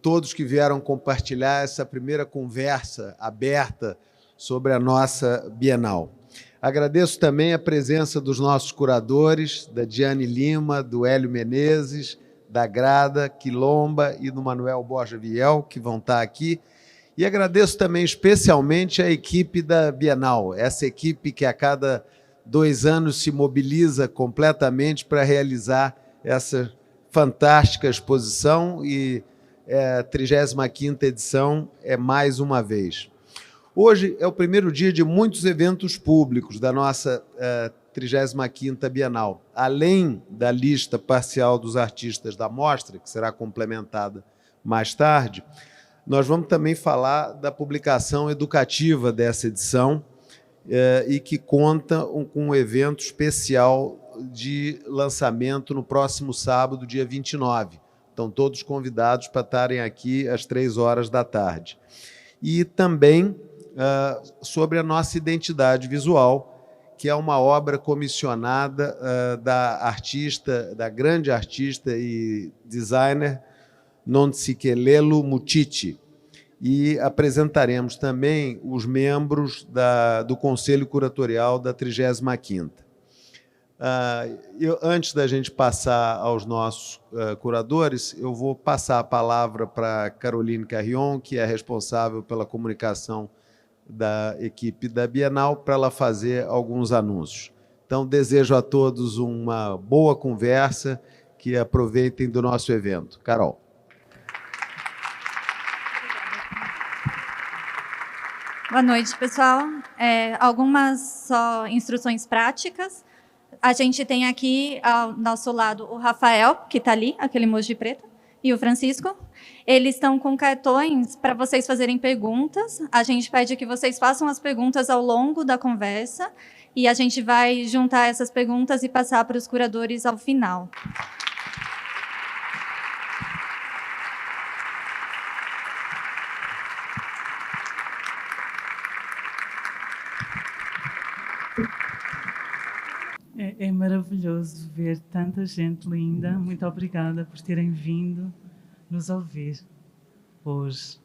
todos que vieram compartilhar essa primeira conversa aberta sobre a nossa Bienal. Agradeço também a presença dos nossos curadores, da Diane Lima, do Hélio Menezes, da Grada Quilomba e do Manuel Borja Viel, que vão estar aqui. E agradeço também especialmente a equipe da Bienal, essa equipe que a cada 2 anos se mobiliza completamente para realizar essa fantástica exposição, e a 35ª edição é mais uma vez. Hoje é o primeiro dia de muitos eventos públicos da nossa 35ª Bienal. Além da lista parcial dos artistas da mostra, que será complementada mais tarde, nós vamos também falar da publicação educativa dessa edição, e que conta com um evento especial de lançamento no próximo sábado, dia 29. Estão todos convidados para estarem aqui às 15h. E também sobre a nossa identidade visual, que é uma obra comissionada da grande artista e designer Nontsikelelo Mutiti. E apresentaremos também os membros do Conselho Curatorial da 35ª. Antes da gente passar aos nossos curadores, eu vou passar a palavra para Caroline Carrion, que é responsável pela comunicação da equipe da Bienal, para ela fazer alguns anúncios. Então, desejo a todos uma boa conversa, que aproveitem do nosso evento. Carol. Boa noite, pessoal. Algumas só instruções práticas. A gente tem aqui ao nosso lado o Rafael, que está ali, aquele emoji preto, e o Francisco. Eles estão com cartões para vocês fazerem perguntas. A gente pede que vocês façam as perguntas ao longo da conversa e a gente vai juntar essas perguntas e passar para os curadores ao final. É maravilhoso ver tanta gente linda. Muito obrigada por terem vindo nos ouvir hoje.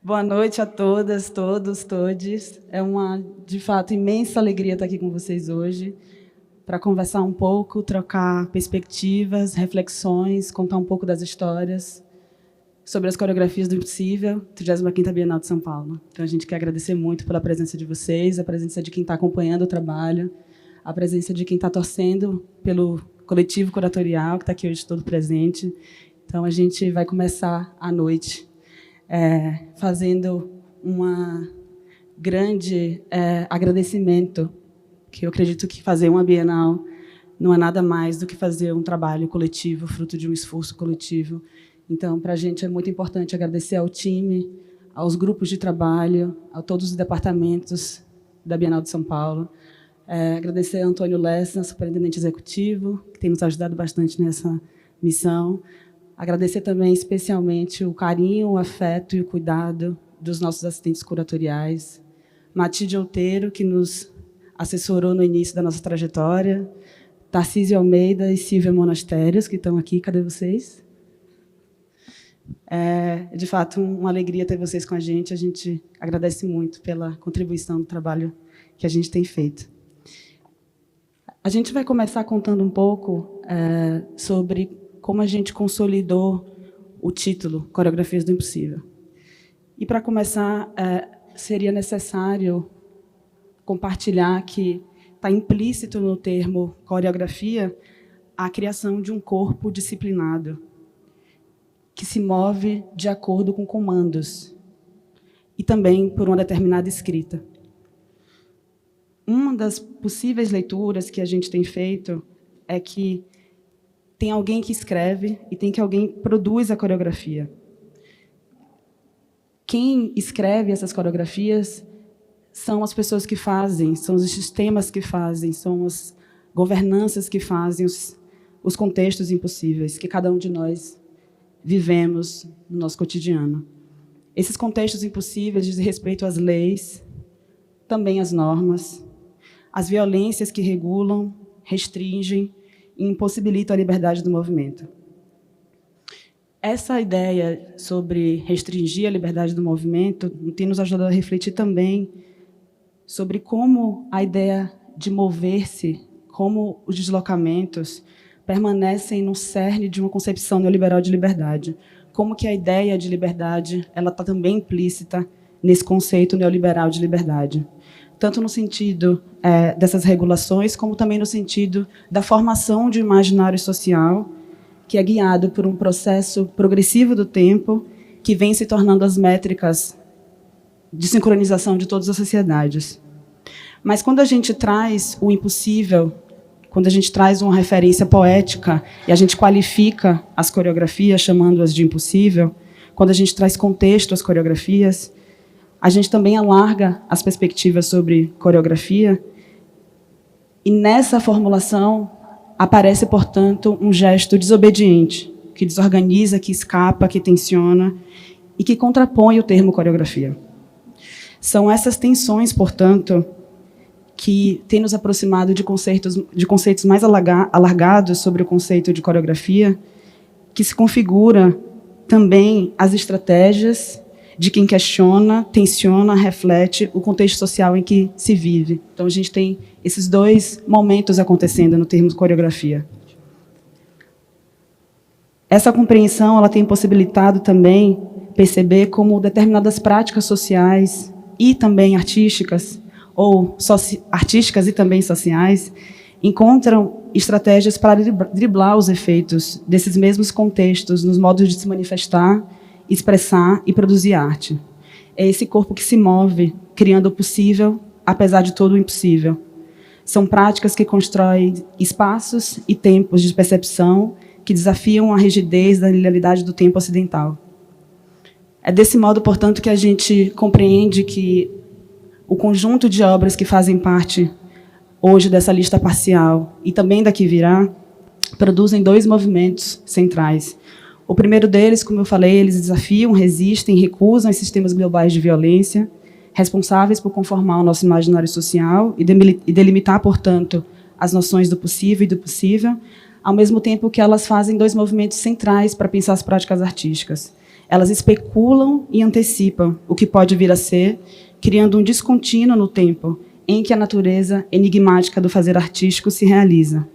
Boa noite a todas, todos, todes. É uma, de fato, imensa alegria estar aqui com vocês hoje para conversar um pouco, trocar perspectivas, reflexões, contar um pouco das histórias sobre as coreografias do Impossível, 35ª Bienal de São Paulo. Então, a gente quer agradecer muito pela presença de vocês, a presença de quem está acompanhando o trabalho, a presença de quem está torcendo pelo coletivo curatorial, que está aqui hoje todo presente. Então, a gente vai começar a noite fazendo uma grande agradecimento, que eu acredito que fazer uma Bienal não é nada mais do que fazer um trabalho coletivo, fruto de um esforço coletivo. Então, para a gente é muito importante agradecer ao time, aos grupos de trabalho, a todos os departamentos da Bienal de São Paulo. Agradecer a Antônio Lessa, superintendente executivo, que tem nos ajudado bastante nessa missão. Agradecer também especialmente o carinho, o afeto e o cuidado dos nossos assistentes curatoriais. Matilde Outeiro, que nos assessorou no início da nossa trajetória. Tarcísio Almeida e Silvia Monastérios, que estão aqui. Cadê vocês? É, de fato, uma alegria ter vocês com a gente. A gente agradece muito pela contribuição do trabalho que a gente tem feito. A gente vai começar contando um pouco sobre como a gente consolidou o título Coreografias do Impossível. E, para começar, seria necessário compartilhar que está implícito no termo coreografia a criação de um corpo disciplinado, que se move de acordo com comandos e também por uma determinada escrita. Uma das possíveis leituras que a gente tem feito é que tem alguém que escreve e tem que alguém produz a coreografia. Quem escreve essas coreografias são as pessoas que fazem, são os sistemas que fazem, são as governanças que fazem os contextos impossíveis que cada um de nós vivemos no nosso cotidiano. Esses contextos impossíveis dizem respeito às leis, também às normas, às violências que regulam, restringem e impossibilitam a liberdade do movimento. Essa ideia sobre restringir a liberdade do movimento tem nos ajudado a refletir também sobre como a ideia de mover-se, como os deslocamentos permanecem no cerne de uma concepção neoliberal de liberdade, como que a ideia de liberdade ela está também implícita nesse conceito neoliberal de liberdade, tanto no sentido dessas regulações, como também no sentido da formação de um imaginário social que é guiado por um processo progressivo do tempo que vem se tornando as métricas de sincronização de todas as sociedades. Mas quando a gente traz o impossível, quando a gente traz uma referência poética e a gente qualifica as coreografias, chamando-as de impossível, quando a gente traz contexto às coreografias, a gente também alarga as perspectivas sobre coreografia e nessa formulação aparece, portanto, um gesto desobediente, que desorganiza, que escapa, que tensiona e que contrapõe o termo coreografia. São essas tensões, portanto, que têm nos aproximado de conceitos mais alargados sobre o conceito de coreografia, que se configura também as estratégias de quem questiona, tensiona, reflete o contexto social em que se vive. Então, a gente tem esses dois momentos acontecendo no termo de coreografia. Essa compreensão ela tem possibilitado também perceber como determinadas práticas sociais e também artísticas, ou artísticas e também sociais, encontram estratégias para driblar os efeitos desses mesmos contextos nos modos de se manifestar, expressar e produzir arte. É esse corpo que se move, criando o possível, apesar de todo o impossível. São práticas que constroem espaços e tempos de percepção que desafiam a rigidez da linearidade do tempo ocidental. É desse modo, portanto, que a gente compreende que o conjunto de obras que fazem parte hoje dessa lista parcial e também da que virá, produzem dois movimentos centrais. O primeiro deles, como eu falei, eles desafiam, resistem, recusam esses sistemas globais de violência, responsáveis por conformar o nosso imaginário social e delimitar, portanto, as noções do possível e do possível, ao mesmo tempo que elas fazem dois movimentos centrais para pensar as práticas artísticas. Elas especulam e antecipam o que pode vir a ser, criando um descontínuo no tempo em que a natureza enigmática do fazer artístico se realiza.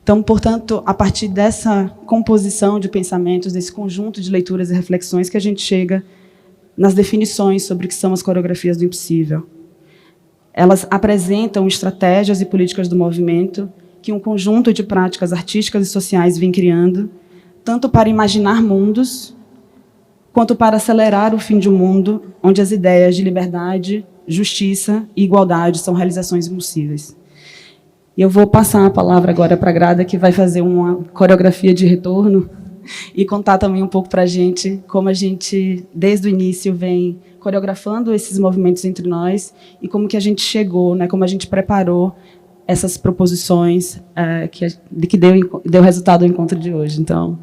Então, portanto, a partir dessa composição de pensamentos, desse conjunto de leituras e reflexões que a gente chega nas definições sobre o que são as coreografias do impossível. Elas apresentam estratégias e políticas do movimento que um conjunto de práticas artísticas e sociais vem criando, tanto para imaginar mundos, quanto para acelerar o fim de um mundo onde as ideias de liberdade, justiça e igualdade são realizações impossíveis. E eu vou passar a palavra agora para a Grada, que vai fazer uma coreografia de retorno e contar também um pouco para a gente como a gente, desde o início, vem coreografando esses movimentos entre nós e como que a gente chegou, né, como a gente preparou essas proposições que deu resultado ao encontro de hoje. Então,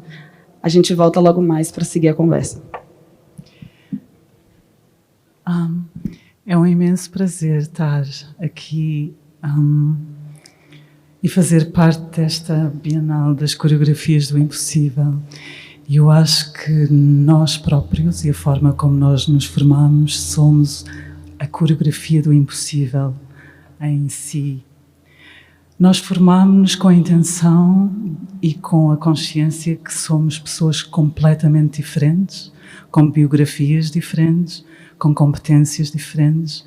a gente volta logo mais para seguir a conversa. É um imenso prazer estar aqui e fazer parte desta Bienal das Coreografias do Impossível. E eu acho que nós próprios e a forma como nós nos formamos somos a coreografia do impossível em si. Nós formámos-nos com a intenção e com a consciência que somos pessoas completamente diferentes, com biografias diferentes, com competências diferentes,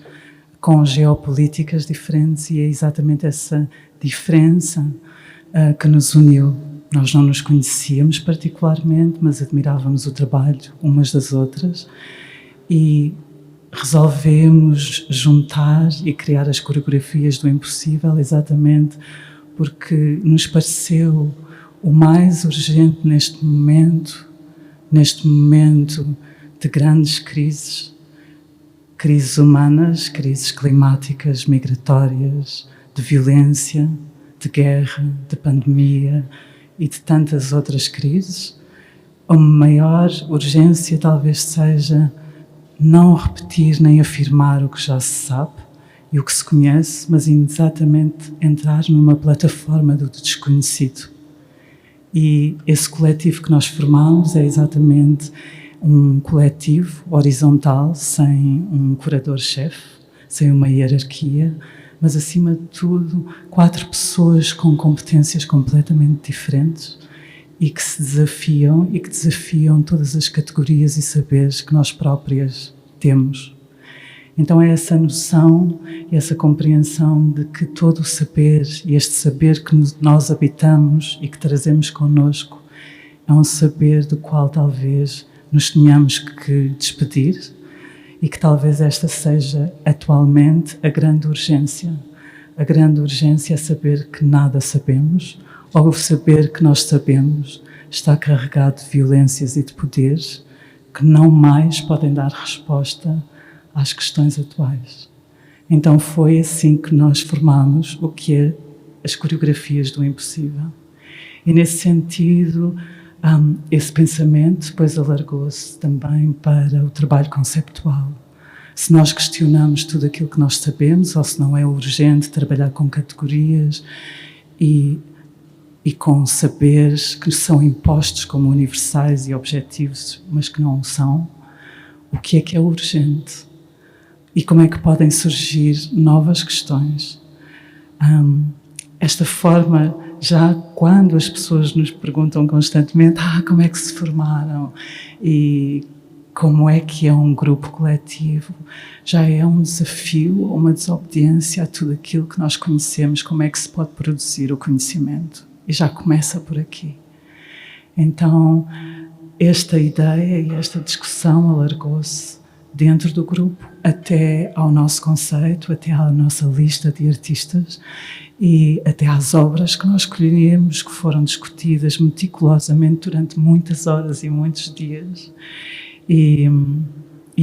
com geopolíticas diferentes, e é exatamente essa diferença que nos uniu. Nós não nos conhecíamos particularmente, mas admirávamos o trabalho umas das outras e resolvemos juntar e criar as coreografias do impossível exatamente porque nos pareceu o mais urgente neste momento de grandes crises humanas, crises climáticas, migratórias, de violência, de guerra, de pandemia e de tantas outras crises. A maior urgência talvez seja não repetir nem afirmar o que já se sabe e o que se conhece, mas exatamente entrar numa plataforma do desconhecido. E esse coletivo que nós formamos é exatamente um coletivo horizontal, sem um curador-chefe, sem uma hierarquia, mas, acima de tudo, 4 pessoas com competências completamente diferentes e que se desafiam e que desafiam todas as categorias e saberes que nós próprias temos. Então é essa noção e essa compreensão de que todo o saber e este saber que nós habitamos e que trazemos connosco é um saber do qual talvez nos tenhamos que despedir e que talvez esta seja atualmente a grande urgência. A grande urgência é saber que nada sabemos, ou o saber que nós sabemos está carregado de violências e de poderes que não mais podem dar resposta às questões atuais. Então foi assim que nós formamos o que é as coreografias do impossível. E nesse sentido, esse pensamento depois alargou-se também para o trabalho conceptual. Se nós questionamos tudo aquilo que nós sabemos, ou se não é urgente trabalhar com categorias e com saberes que são impostos como universais e objetivos, mas que não são, o que é urgente? E como é que podem surgir novas questões? Esta forma, já quando as pessoas nos perguntam constantemente como é que se formaram e como é que é um grupo coletivo, já é um desafio, uma desobediência a tudo aquilo que nós conhecemos, como é que se pode produzir o conhecimento. E já começa por aqui. Então, esta ideia e esta discussão alargou-se dentro do grupo até ao nosso conceito, até à nossa lista de artistas e até às obras que nós escolhemos, que foram discutidas meticulosamente durante muitas horas e muitos dias. E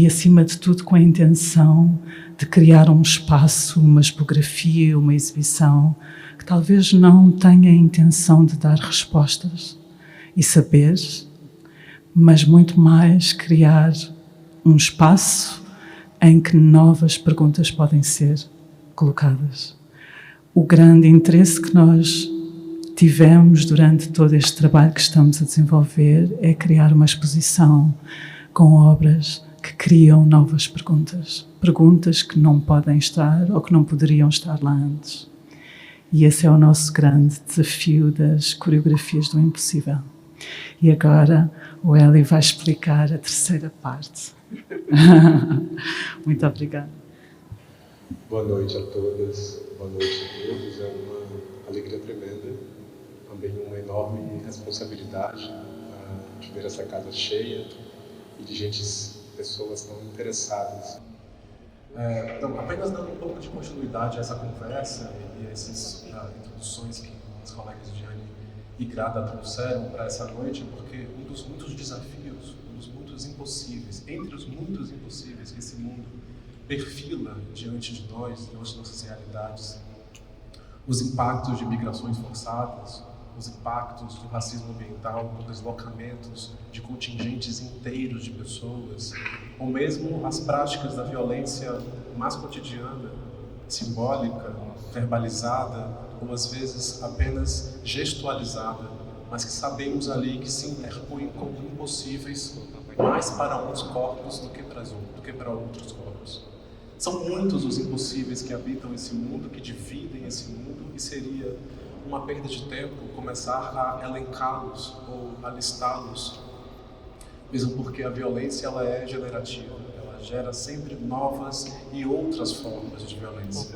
acima de tudo com a intenção de criar um espaço, uma expografia, uma exibição que talvez não tenha a intenção de dar respostas e saberes, mas muito mais criar um espaço em que novas perguntas podem ser colocadas. O grande interesse que nós tivemos durante todo este trabalho que estamos a desenvolver é criar uma exposição com obras que criam novas perguntas. Perguntas que não podem estar ou que não poderiam estar lá antes. E esse é o nosso grande desafio das coreografias do impossível. E agora o Eli vai explicar a terceira parte. Muito obrigada. Boa noite a todas, boa noite a todos. É uma alegria tremenda, também uma enorme responsabilidade de ver essa casa cheia e de pessoas tão interessadas. Então, apenas dando um pouco de continuidade a essa conversa e a essas introduções que os colegas Diane e Grada trouxeram para essa noite, porque um dos muitos desafios, um dos muitos impossíveis, entre os muitos impossíveis que esse mundo perfila diante de nós, diante de nossas realidades, os impactos de migrações forçadas, os impactos do racismo ambiental, com deslocamentos de contingentes inteiros de pessoas, ou mesmo as práticas da violência mais cotidiana, simbólica, verbalizada, ou às vezes apenas gestualizada, mas que sabemos ali que se interpõem como impossíveis mais para uns corpos do que para outros corpos. São muitos os impossíveis que habitam esse mundo, que dividem esse mundo, e seria uma perda de tempo começar a elencá-los ou a listá-los, mesmo porque a violência ela é generativa, ela gera sempre novas e outras formas de violência.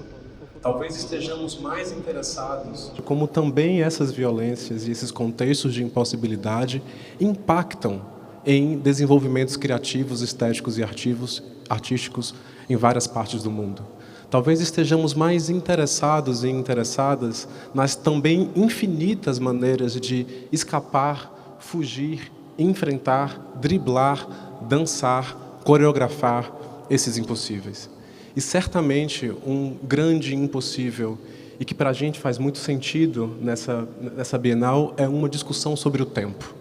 Talvez estejamos mais interessados de como também essas violências e esses contextos de impossibilidade impactam em desenvolvimentos criativos, estéticos e artísticos em várias partes do mundo. Talvez estejamos mais interessados e interessadas nas também infinitas maneiras de escapar, fugir, enfrentar, driblar, dançar, coreografar esses impossíveis. E certamente um grande impossível, e que para a gente faz muito sentido nessa Bienal, é uma discussão sobre o tempo.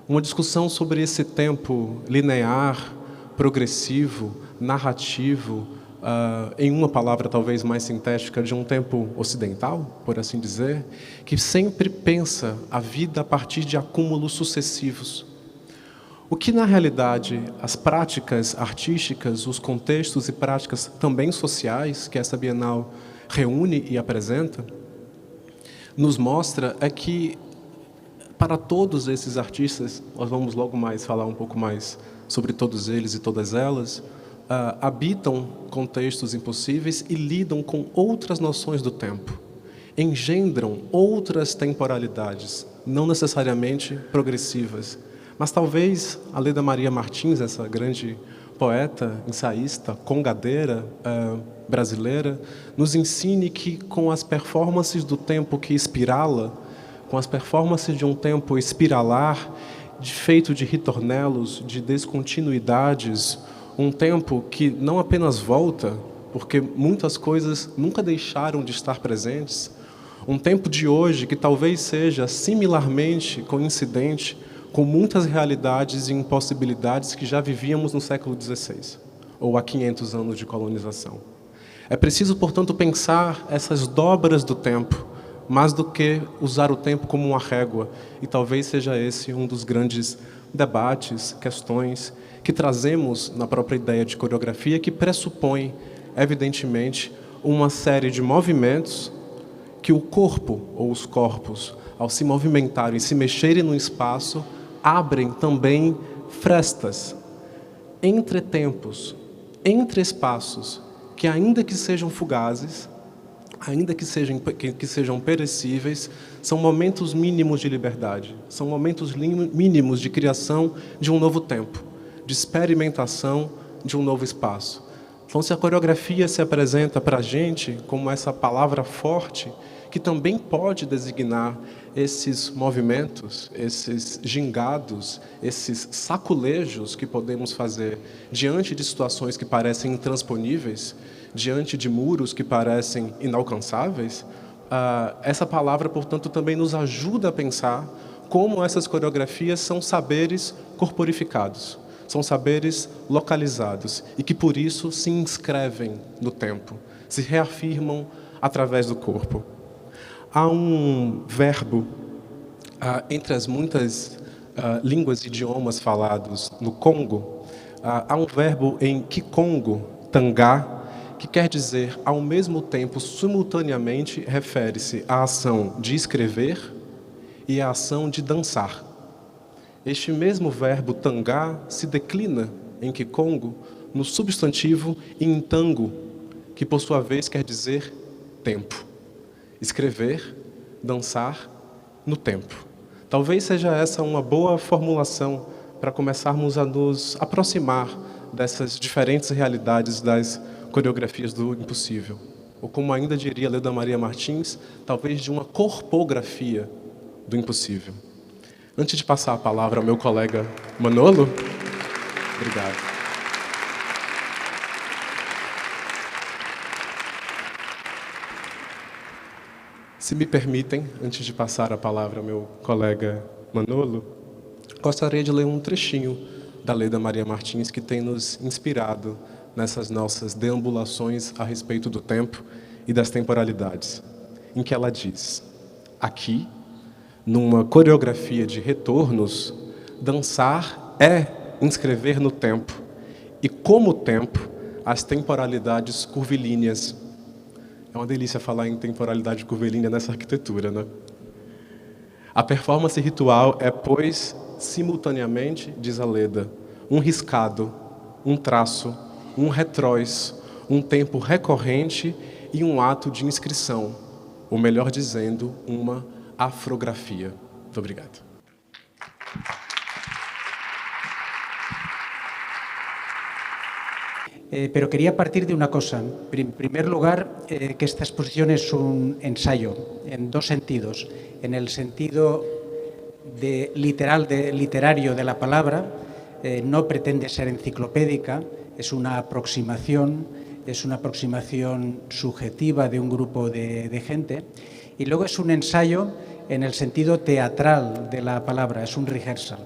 Uma discussão sobre esse tempo linear, progressivo, narrativo, em uma palavra talvez mais sintética, de um tempo ocidental, por assim dizer, que sempre pensa a vida a partir de acúmulos sucessivos. O que, na realidade, as práticas artísticas, os contextos e práticas também sociais que essa Bienal reúne e apresenta, nos mostra é que, para todos esses artistas, nós vamos logo mais falar um pouco mais sobre todos eles e todas elas, habitam contextos impossíveis e lidam com outras noções do tempo, engendram outras temporalidades, não necessariamente progressivas. Mas talvez a Leda Maria Martins, essa grande poeta, ensaísta, congadeira brasileira, nos ensine que com as performances do tempo que espirala, com as performances de um tempo espiralar, feito de ritornelos, de descontinuidades, um tempo que não apenas volta, porque muitas coisas nunca deixaram de estar presentes, um tempo de hoje que talvez seja similarmente coincidente com muitas realidades e impossibilidades que já vivíamos no século XVI, ou há 500 anos de colonização. É preciso, portanto, pensar essas dobras do tempo, mais do que usar o tempo como uma régua, e talvez seja esse um dos grandes debates, questões que trazemos na própria ideia de coreografia, que pressupõe, evidentemente, uma série de movimentos que o corpo ou os corpos, ao se movimentarem e se mexerem no espaço, abrem também frestas entre tempos, entre espaços, que ainda que sejam fugazes, ainda que sejam perecíveis, são momentos mínimos de liberdade, são momentos mínimos de criação de um novo tempo, de experimentação de um novo espaço. Então, se a coreografia se apresenta para a gente como essa palavra forte, que também pode designar esses movimentos, esses gingados, esses saculejos que podemos fazer diante de situações que parecem intransponíveis, diante de muros que parecem inalcançáveis, essa palavra, portanto, também nos ajuda a pensar como essas coreografias são saberes corporificados, são saberes localizados e que, por isso, se inscrevem no tempo, se reafirmam através do corpo. Há um verbo, entre as muitas línguas e idiomas falados no Congo, há um verbo em Kikongo, tangá, que quer dizer, ao mesmo tempo, simultaneamente, refere-se à ação de escrever e à ação de dançar. Este mesmo verbo tangá se declina em Kikongo no substantivo intango, que por sua vez quer dizer tempo. Escrever, dançar no tempo. Talvez seja essa uma boa formulação para começarmos a nos aproximar dessas diferentes realidades das coreografias do impossível. Ou como ainda diria Leda Maria Martins, talvez de uma corpografia do impossível. Antes de passar a palavra ao meu colega Manolo, obrigado. Se me permitem, antes de passar a palavra ao meu colega Manolo, gostaria de ler um trechinho da Leda Maria Martins que tem nos inspirado nessas nossas deambulações a respeito do tempo e das temporalidades, em que ela diz: aqui, numa coreografia de retornos, dançar é inscrever no tempo, e como tempo, as temporalidades curvilíneas. É uma delícia falar em temporalidade curvilínea nessa arquitetura, né? A performance ritual é, pois, simultaneamente, diz a Leda, um riscado, um traço, um retróis, um tempo recorrente e um ato de inscrição, ou melhor dizendo, uma afrografia. Muito obrigado. Pero quería partir de una cosa. En primer lugar, que esta exposición es un ensayo en dos sentidos. En el sentido literario de la palabra, no pretende ser enciclopédica, es una aproximación subjetiva de un grupo de gente. Y luego es un ensayo en el sentido teatral de la palabra, es un rehearsal,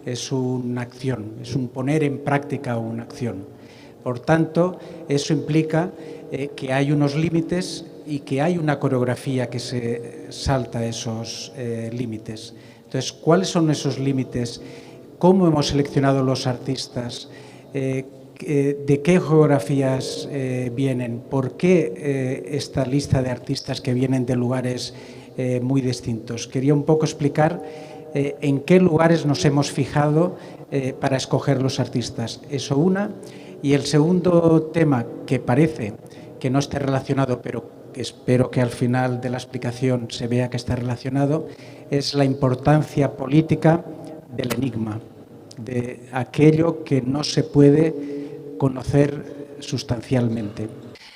es una acción, es un poner en práctica una acción. Por tanto, eso implica que hay unos límites y que hay una coreografía que se salta esos límites. Entonces, ¿cuáles son esos límites? ¿Cómo hemos seleccionado los artistas? ¿De qué geografías vienen? ¿Por qué esta lista de artistas que vienen de lugares muy distintos? Quería un poco explicar en qué lugares nos hemos fijado para escoger los artistas. Eso una. Y el segundo tema, que parece que no esté relacionado, pero espero que al final de la explicación se vea que está relacionado, es la importancia política del enigma, de aquello que no se puede conocer sustancialmente.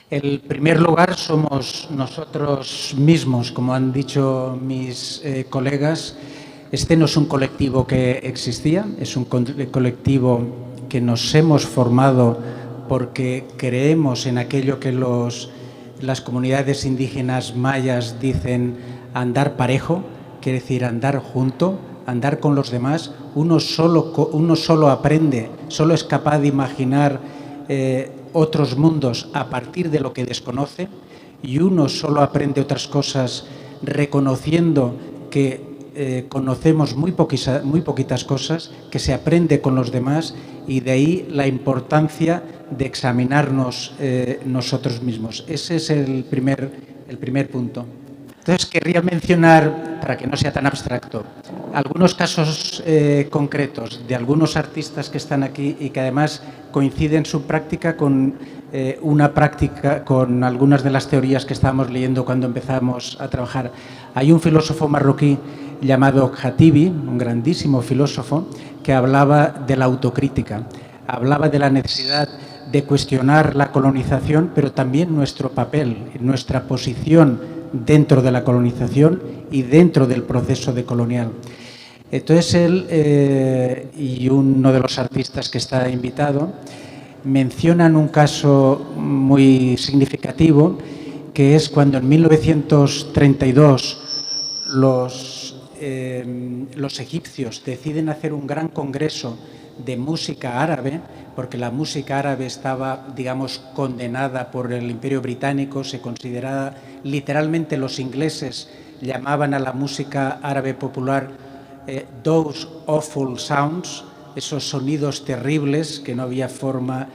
El primer lugar somos nosotros mismos, como han dicho mis colegas. Este no es un colectivo que existía, es un colectivo que nos hemos formado porque creemos en aquello que las comunidades indígenas mayas dicen andar parejo, quiere decir andar junto, andar con los demás. Uno solo aprende, solo es capaz de imaginar otros mundos a partir de lo que desconoce, y uno solo aprende otras cosas reconociendo que conocemos muy poquitas cosas, que se aprende con los demás, y de ahí la importancia de examinarnos nosotros mismos. Ese es el primer punto. Entonces, querría mencionar, para que no sea tan abstracto, algunos casos concretos de algunos artistas que están aquí y que además coinciden su práctica con una práctica, con algunas de las teorías que estábamos leyendo cuando empezamos a trabajar. Hay un filósofo marroquí llamado Khatibi, un grandísimo filósofo, que hablaba de la autocrítica, hablaba de la necesidad de cuestionar la colonización, pero también nuestro papel, nuestra posición dentro de la colonización y dentro del proceso decolonial. Entonces él y uno de los artistas que está invitado mencionan un caso muy significativo, que es cuando en 1932 los egipcios deciden hacer un gran congreso de música árabe, porque la música árabe estaba, digamos, condenada por el Imperio Británico, se consideraba, literalmente los ingleses llamaban a la música árabe popular those awful sounds, esos sonidos terribles que no había forma.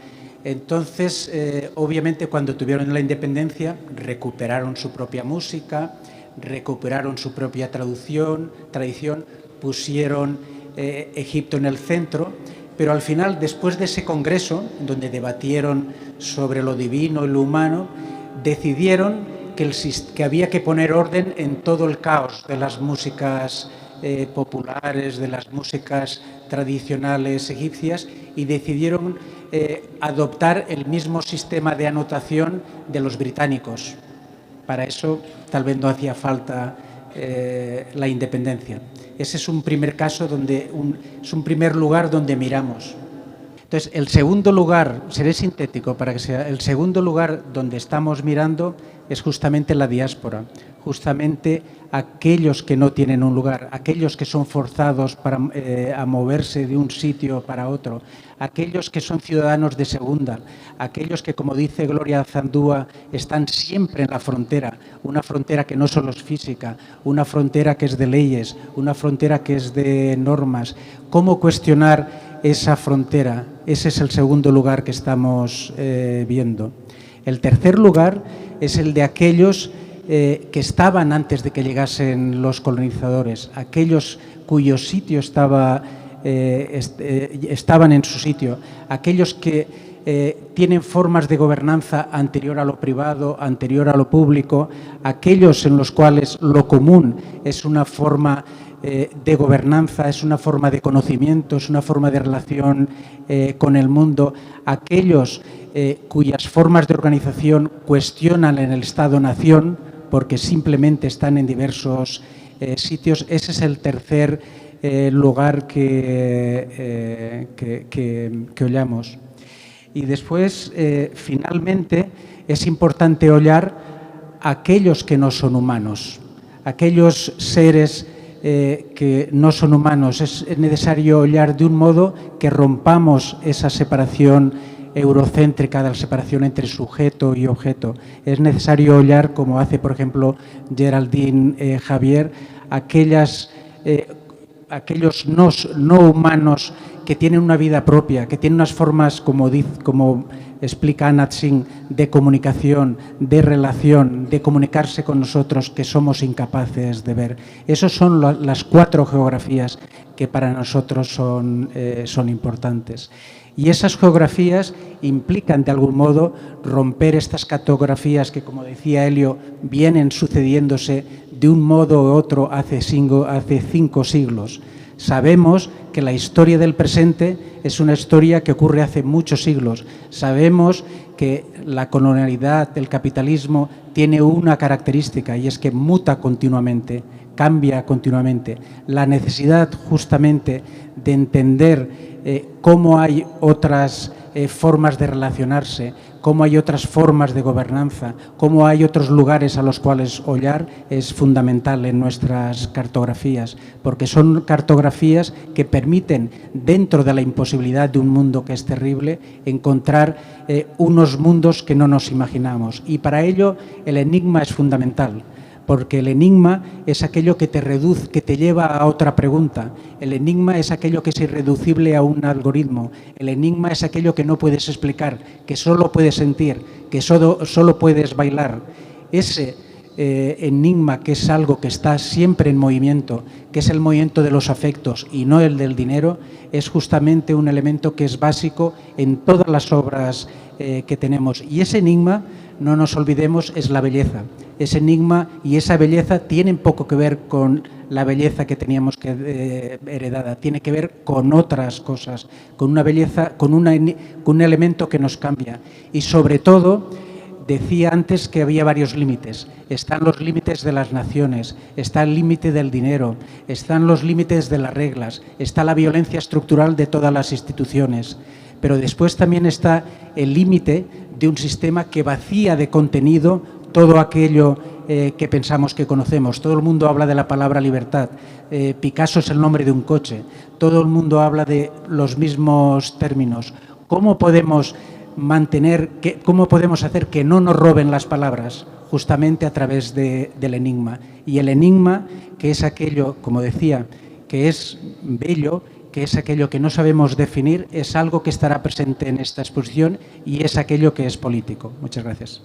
Entonces, obviamente, cuando tuvieron la independencia, recuperaron su propia música, recuperaron su propia tradición, pusieron Egipto en el centro, pero al final, después de ese congreso, donde debatieron sobre lo divino y lo humano, decidieron que había que poner orden en todo el caos de las músicas populares, de las músicas tradicionales egipcias, y decidieron adoptar el mismo sistema de anotación de los británicos. Para eso tal vez no hacía falta la independencia. Ese es un primer caso, es un primer lugar donde miramos. Entonces, el segundo lugar, seré sintético para que sea, el segundo lugar donde estamos mirando es justamente la diáspora, justamente aquellos que no tienen un lugar, aquellos que son forzados a moverse de un sitio para otro, aquellos que son ciudadanos de segunda, aquellos que, como dice Gloria Zandúa, están siempre en la frontera, una frontera que no solo es física, una frontera que es de leyes, una frontera que es de normas. ¿Cómo cuestionar esa frontera? Ese es el segundo lugar que estamos viendo. El tercer lugar es el de aquellos que estaban antes de que llegasen los colonizadores, aquellos cuyo sitio estaban en su sitio, aquellos que tienen formas de gobernanza anterior a lo privado, anterior a lo público, aquellos en los cuales lo común es una forma de gobernanza, es una forma de conocimiento, es una forma de relación con el mundo, aquellos cuyas formas de organización cuestionan en el Estado-nación porque simplemente están en diversos sitios. Ese es el tercer lugar que hollamos. Y después, finalmente, es importante hollar a aquellos que no son humanos, aquellos seres que no son humanos. Es necesario hollar de un modo que rompamos esa separación eurocéntrica de la separación entre sujeto y objeto. Es necesario ollar, como hace, por ejemplo, Geraldine Javier, aquellos no humanos que tienen una vida propia, que tienen unas formas, como explica Anat Singh, de comunicación, de relación, de comunicarse con nosotros, que somos incapaces de ver. Esas son las 4 geografías que para nosotros son importantes. Y esas geografías implican, de algún modo, romper estas cartografías que, como decía Elio, vienen sucediéndose de un modo u otro hace 5 siglos. Sabemos que la historia del presente es una historia que ocurre hace muchos siglos. Sabemos que la colonialidad, el capitalismo, tiene una característica, y es que muta continuamente, cambia continuamente. La necesidad, justamente, de entender cómo hay otras formas de relacionarse, cómo hay otras formas de gobernanza, cómo hay otros lugares a los cuales ollar, es fundamental en nuestras cartografías, porque son cartografías que permiten, dentro de la imposibilidad de un mundo que es terrible, encontrar unos mundos que no nos imaginamos. Y para ello el enigma es fundamental, porque el enigma es aquello que te reduce, que te lleva a otra pregunta. El enigma es aquello que es irreducible a un algoritmo. El enigma es aquello que no puedes explicar, que solo puedes sentir, que solo puedes bailar. Ese enigma, que es algo que está siempre en movimiento, que es el movimiento de los afectos y no el del dinero, es justamente un elemento que es básico en todas las obras que tenemos. Y ese enigma, no nos olvidemos, es la belleza. Ese enigma y esa belleza tienen poco que ver con la belleza que teníamos heredada, tiene que ver con otras cosas, con una belleza, con un elemento que nos cambia. Y sobre todo, decía antes que había varios límites. Están los límites de las naciones, está el límite del dinero, están los límites de las reglas, está la violencia estructural de todas las instituciones. Pero después también está el límite de un sistema que vacía de contenido todo aquello que pensamos que conocemos. Todo el mundo habla de la palabra libertad. Picasso es el nombre de un coche. Todo el mundo habla de los mismos términos. ¿Cómo podemos hacer que no nos roben las palabras? Justamente a través del enigma. Y el enigma, que es aquello, como decía, que es bello, que es aquello que no sabemos definir, es algo que estará presente en esta exposición y es aquello que es político. Muchas gracias.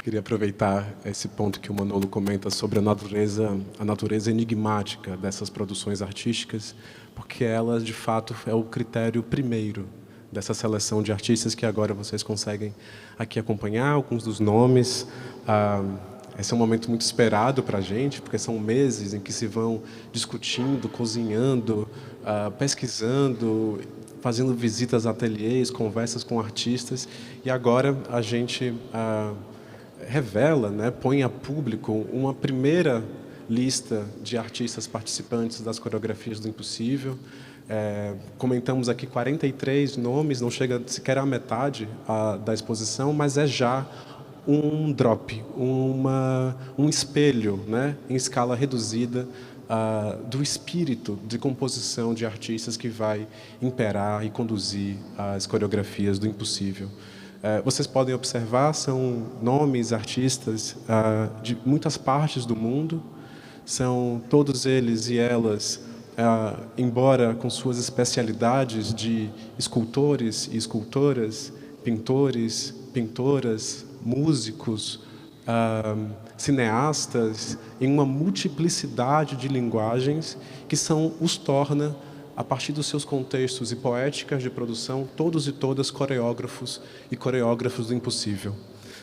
Queria aproveitar esse ponto que o Manolo comenta sobre a natureza enigmática dessas produções artísticas, porque ela, de fato, é o critério primeiro dessa seleção de artistas que agora vocês conseguem aqui acompanhar, alguns dos nomes. Esse é um momento muito esperado para a gente, porque são meses em que se vão discutindo, cozinhando, pesquisando, fazendo visitas a ateliês, conversas com artistas, e agora a gente revela, né, põe a público uma primeira lista de artistas participantes das coreografias do Impossível. Comentamos aqui 43 nomes, não chega sequer à metade da exposição, mas é já um drop, um espelho, né, em escala reduzida do espírito de composição de artistas que vai imperar e conduzir as coreografias do Impossível. Vocês podem observar, são nomes, artistas de muitas partes do mundo, são todos eles e elas, embora com suas especialidades de escultores e escultoras, pintores, pintoras, músicos, cineastas, em uma multiplicidade de linguagens que os torna, a partir dos seus contextos e poéticas de produção, todos e todas coreógrafos e coreógrafos do Impossível.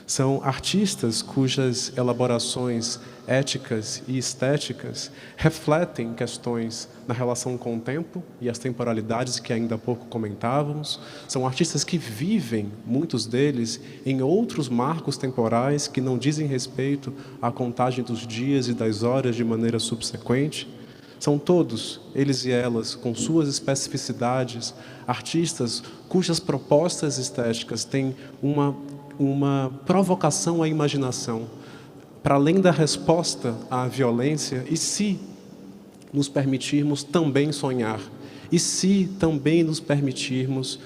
São artistas cujas elaborações éticas e estéticas refletem questões na relação com o tempo e as temporalidades que ainda há pouco comentávamos. São artistas que vivem, muitos deles, em outros marcos temporais que não dizem respeito à contagem dos dias e das horas de maneira subsequente. São todos, eles e elas, com suas especificidades, artistas cujas propostas estéticas têm uma provocação à imaginação, para além da resposta à violência, e se nos permitirmos também sonhar E se também nos permitirmos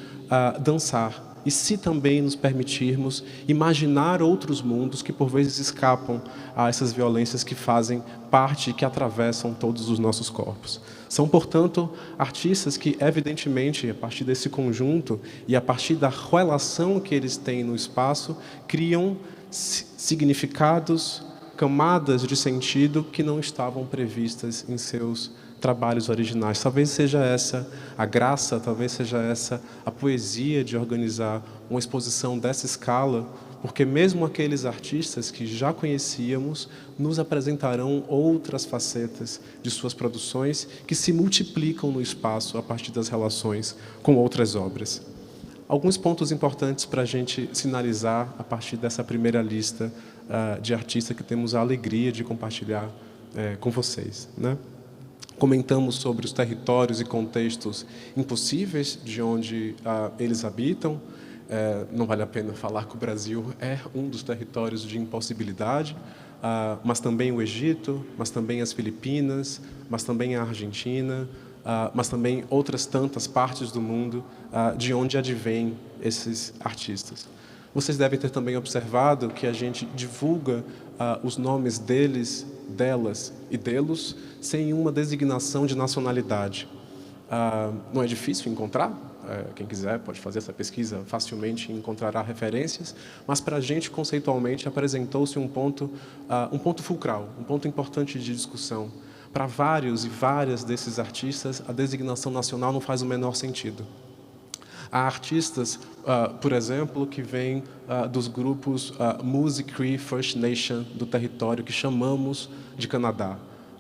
dançar, e se também nos permitirmos imaginar outros mundos que por vezes escapam a essas violências que fazem parte e que atravessam todos os nossos corpos. São, portanto, artistas que, evidentemente, a partir desse conjunto e a partir da relação que eles têm no espaço, criam significados, camadas de sentido que não estavam previstas em seus trabalhos originais. Talvez seja essa a graça, talvez seja essa a poesia de organizar uma exposição dessa escala, porque mesmo aqueles artistas que já conhecíamos nos apresentarão outras facetas de suas produções que se multiplicam no espaço a partir das relações com outras obras. Alguns pontos importantes para a gente sinalizar a partir dessa primeira lista de artistas que temos a alegria de compartilhar com vocês, né? Comentamos sobre os territórios e contextos impossíveis de onde eles habitam. Não vale a pena falar que o Brasil é um dos territórios de impossibilidade, mas também o Egito, mas também as Filipinas, mas também a Argentina, mas também outras tantas partes do mundo de onde advêm esses artistas. Vocês devem ter também observado que a gente divulga os nomes deles, delas e delos sem uma designação de nacionalidade. Não é difícil encontrar, quem quiser pode fazer essa pesquisa facilmente e encontrará referências, mas para a gente, conceitualmente, apresentou-se um ponto fulcral, um ponto importante de discussão. Para vários e várias desses artistas, a designação nacional não faz o menor sentido. Há artistas, por exemplo, que vêm dos grupos Music Cree First Nation do território que chamamos de Canadá.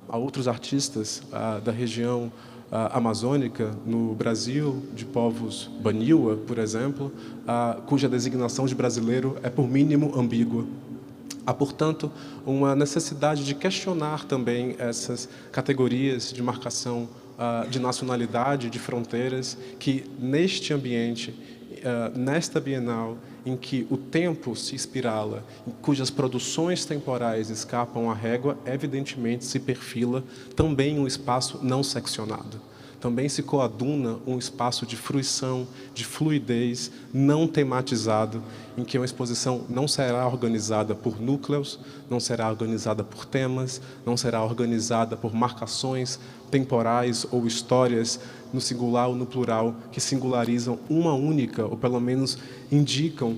Há outros artistas da região amazônica, no Brasil, de povos Baniwa, por exemplo, cuja designação de brasileiro é, por mínimo, ambígua. Há, portanto, uma necessidade de questionar também essas categorias de marcação de nacionalidade, de fronteiras, que neste ambiente, nesta Bienal, em que o tempo se espirala, cujas produções temporais escapam à régua, evidentemente se perfila também um espaço não seccionado. Também se coaduna um espaço de fruição, de fluidez, não tematizado, em que uma exposição não será organizada por núcleos, não será organizada por temas, não será organizada por marcações temporais ou histórias, no singular ou no plural, que singularizam uma única, ou pelo menos indicam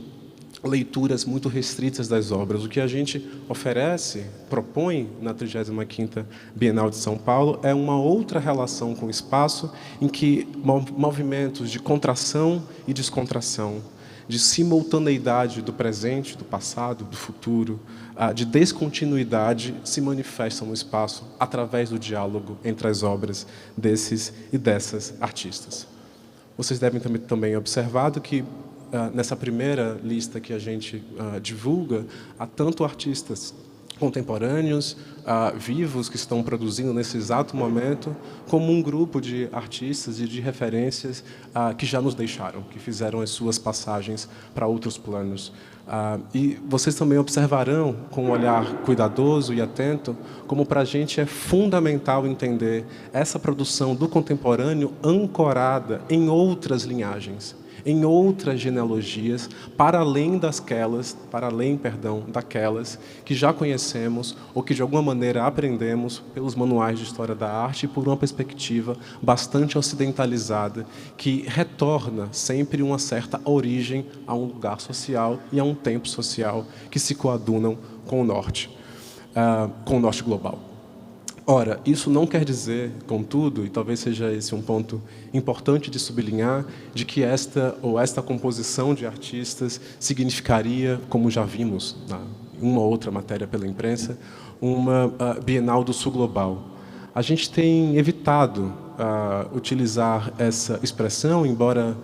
leituras muito restritas das obras. O que a gente oferece, propõe na 35ª Bienal de São Paulo é uma outra relação com o espaço em que movimentos de contração e descontração, de simultaneidade do presente, do passado, do futuro, de descontinuidade se manifestam no espaço através do diálogo entre as obras desses e dessas artistas. Vocês devem também observado que nessa primeira lista que a gente divulga, há tanto artistas contemporâneos, vivos, que estão produzindo nesse exato momento, como um grupo de artistas e de referências que já nos deixaram, que fizeram as suas passagens para outros planos. E vocês também observarão, com um olhar cuidadoso e atento, como para a gente é fundamental entender essa produção do contemporâneo ancorada em outras linhagens, em outras genealogias, para além daquelas que já conhecemos ou que de alguma maneira aprendemos pelos manuais de história da arte e por uma perspectiva bastante ocidentalizada, que retorna sempre uma certa origem a um lugar social e a um tempo social que se coadunam com o norte global. Ora, isso não quer dizer, contudo, e talvez seja esse um ponto importante de sublinhar, de que esta composição de artistas significaria, como já vimos em uma outra matéria pela imprensa, uma Bienal do Sul Global. A gente tem evitado utilizar essa expressão, embora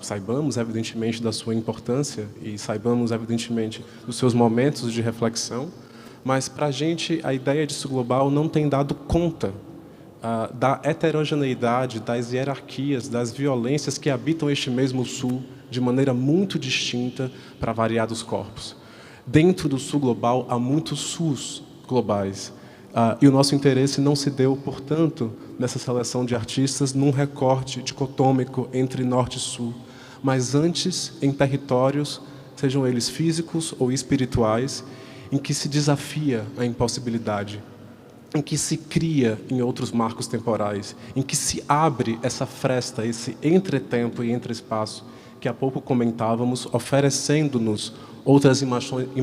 saibamos, evidentemente, da sua importância e saibamos, evidentemente, dos seus momentos de reflexão, mas, para a gente, a ideia de Sul Global não tem dado conta da heterogeneidade, das hierarquias, das violências que habitam este mesmo Sul de maneira muito distinta para variados corpos. Dentro do Sul Global, há muitos Sus globais. E o nosso interesse não se deu, portanto, nessa seleção de artistas, num recorte dicotômico entre norte e sul, mas antes em territórios, sejam eles físicos ou espirituais, em que se desafia a impossibilidade, em que se cria em outros marcos temporais, em que se abre essa fresta, esse entretempo e entreespaço, que há pouco comentávamos, oferecendo-nos outras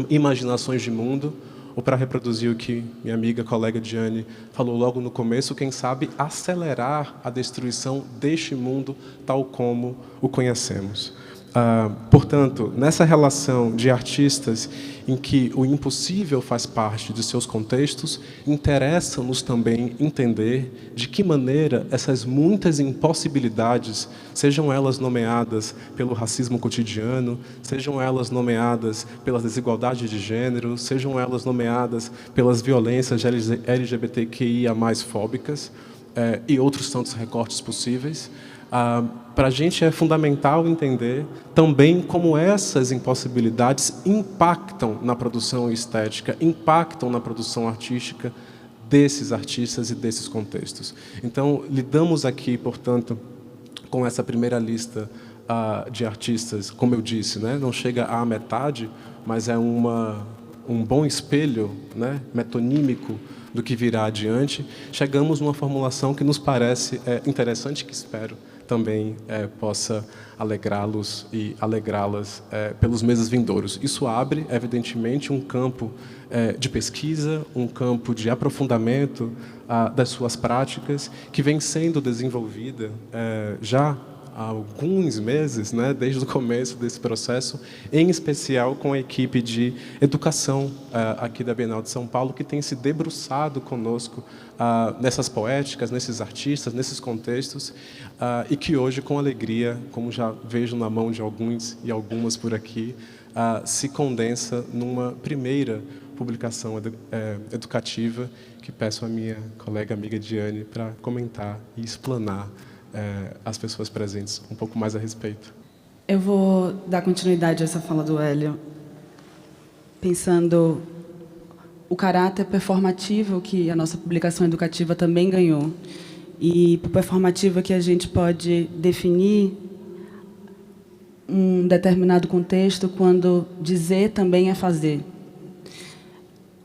imaginações de mundo, ou para reproduzir o que minha amiga, colega Diane falou logo no começo, quem sabe acelerar a destruição deste mundo tal como o conhecemos. Portanto, nessa relação de artistas em que o impossível faz parte de seus contextos, interessa-nos também entender de que maneira essas muitas impossibilidades, sejam elas nomeadas pelo racismo cotidiano, sejam elas nomeadas pelas desigualdades de gênero, sejam elas nomeadas pelas violências LGBTQIA+ fóbicas, e outros tantos recortes possíveis, para a gente é fundamental entender também como essas impossibilidades impactam na produção estética, impactam na produção artística desses artistas e desses contextos. Então, lidamos aqui, portanto, com essa primeira lista de artistas, como eu disse, né? Não chega à metade, mas é um bom espelho, né? Metonímico do que virá adiante. Chegamos numa formulação que nos parece interessante, que espero também possa alegrá-los e alegrá-las pelos meses vindouros. Isso abre, evidentemente, um campo de pesquisa, um campo de aprofundamento das suas práticas, que vem sendo desenvolvida já há alguns meses, né, desde o começo desse processo, em especial com a equipe de educação aqui da Bienal de São Paulo, que tem se debruçado conosco nessas poéticas, nesses artistas, nesses contextos, e que hoje, com alegria, como já vejo na mão de alguns e algumas por aqui, se condensa numa primeira publicação educativa, que peço à minha colega amiga Diane para comentar e explanar as pessoas presentes um pouco mais a respeito. Eu vou dar continuidade a essa fala do Hélio, pensando o caráter performativo que a nossa publicação educativa também ganhou, e performativo que a gente pode definir um determinado contexto quando dizer também é fazer.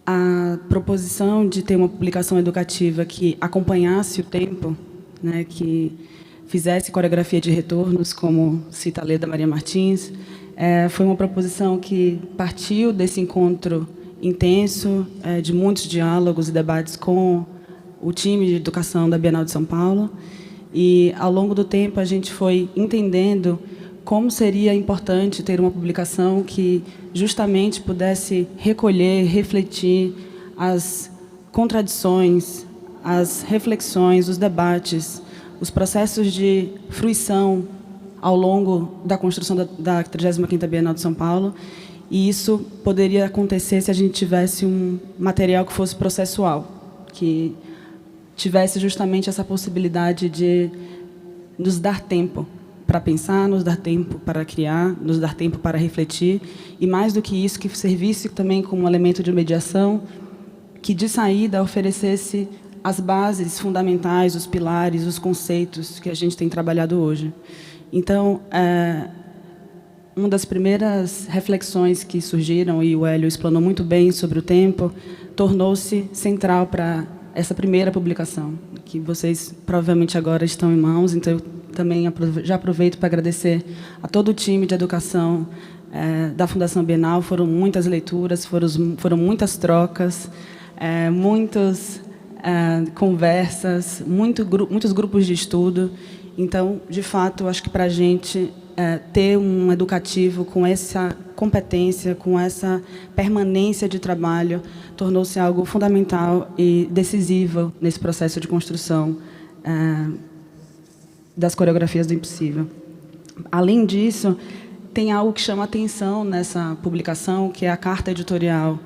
A proposição de ter uma publicação educativa que acompanhasse o tempo, né, que fizesse coreografia de retornos, como cita a Leda Maria Martins, foi uma proposição que partiu desse encontro intenso, de muitos diálogos e debates com o time de educação da Bienal de São Paulo, e, ao longo do tempo, a gente foi entendendo como seria importante ter uma publicação que justamente pudesse recolher, refletir as contradições, as reflexões, os debates, os processos de fruição ao longo da construção da 35ª Bienal de São Paulo, e isso poderia acontecer se a gente tivesse um material que fosse processual, que tivesse justamente essa possibilidade de nos dar tempo para pensar, nos dar tempo para criar, nos dar tempo para refletir, e, mais do que isso, que servisse também como um elemento de mediação, que, de saída, oferecesse as bases fundamentais, os pilares, os conceitos que a gente tem trabalhado hoje. Então, uma das primeiras reflexões que surgiram, e o Hélio explanou muito bem sobre o tempo, tornou-se central para essa primeira publicação, que vocês provavelmente agora estão em mãos. Então, eu também já aproveito para agradecer a todo o time de educação da Fundação Bienal. Foram muitas leituras, foram muitas trocas, muitas conversas, muitos grupos de estudo. Então, de fato, acho que para a gente ter um educativo com essa competência, com essa permanência de trabalho, tornou-se algo fundamental e decisivo nesse processo de construção das coreografias do impossível. Além disso, tem algo que chama atenção nessa publicação, que é a carta editorial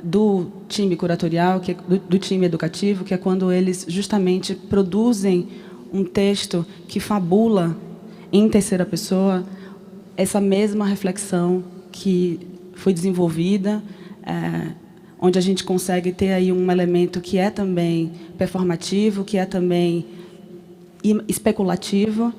do time curatorial, que é do time educativo, que é quando eles justamente produzem um texto que fabula em terceira pessoa essa mesma reflexão que foi desenvolvida, onde a gente consegue ter aí um elemento que é também performativo, que é também especulativo,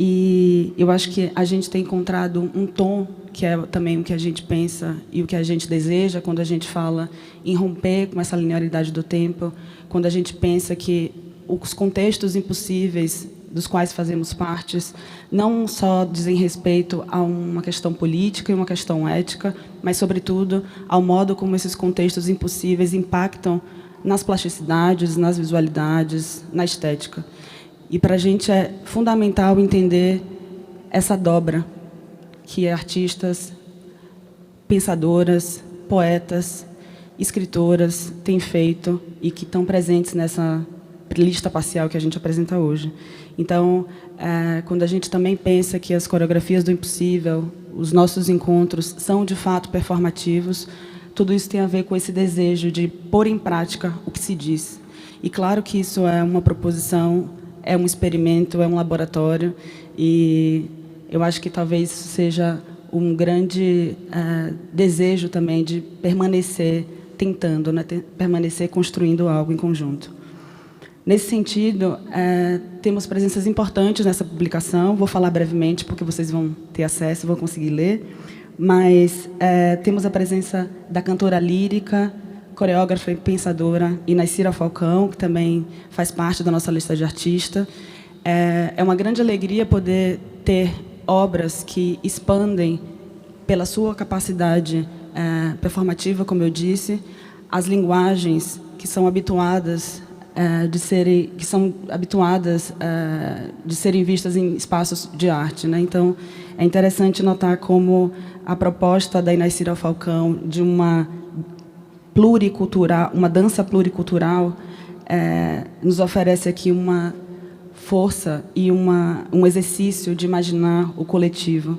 e eu acho que a gente tem encontrado um tom que é também o que a gente pensa e o que a gente deseja quando a gente fala em romper com essa linearidade do tempo, quando a gente pensa que os contextos impossíveis dos quais fazemos parte não só dizem respeito a uma questão política e uma questão ética, mas, sobretudo, ao modo como esses contextos impossíveis impactam nas plasticidades, nas visualidades, na estética. E, para a gente, é fundamental entender essa dobra que artistas, pensadoras, poetas, escritoras têm feito e que estão presentes nessa lista parcial que a gente apresenta hoje. Então, quando a gente também pensa que as coreografias do impossível, os nossos encontros são, de fato, performativos, tudo isso tem a ver com esse desejo de pôr em prática o que se diz. E claro que isso é uma proposição, é um experimento, é um laboratório, e eu acho que talvez isso seja um grande desejo também de permanecer tentando, né, permanecer construindo algo em conjunto. Nesse sentido, temos presenças importantes nessa publicação. Vou falar brevemente, porque vocês vão ter acesso, vão conseguir ler. Mas temos a presença da cantora lírica, coreógrafa e pensadora Inaicira Falcão, que também faz parte da nossa lista de artistas. É uma grande alegria poder ter obras que expandem, pela sua capacidade performativa, como eu disse, as linguagens que são habituadas de serem vistas em espaços de arte, né? Então, é interessante notar como a proposta da Inaicira Falcão de uma dança pluricultural nos oferece aqui uma força e um exercício de imaginar o coletivo.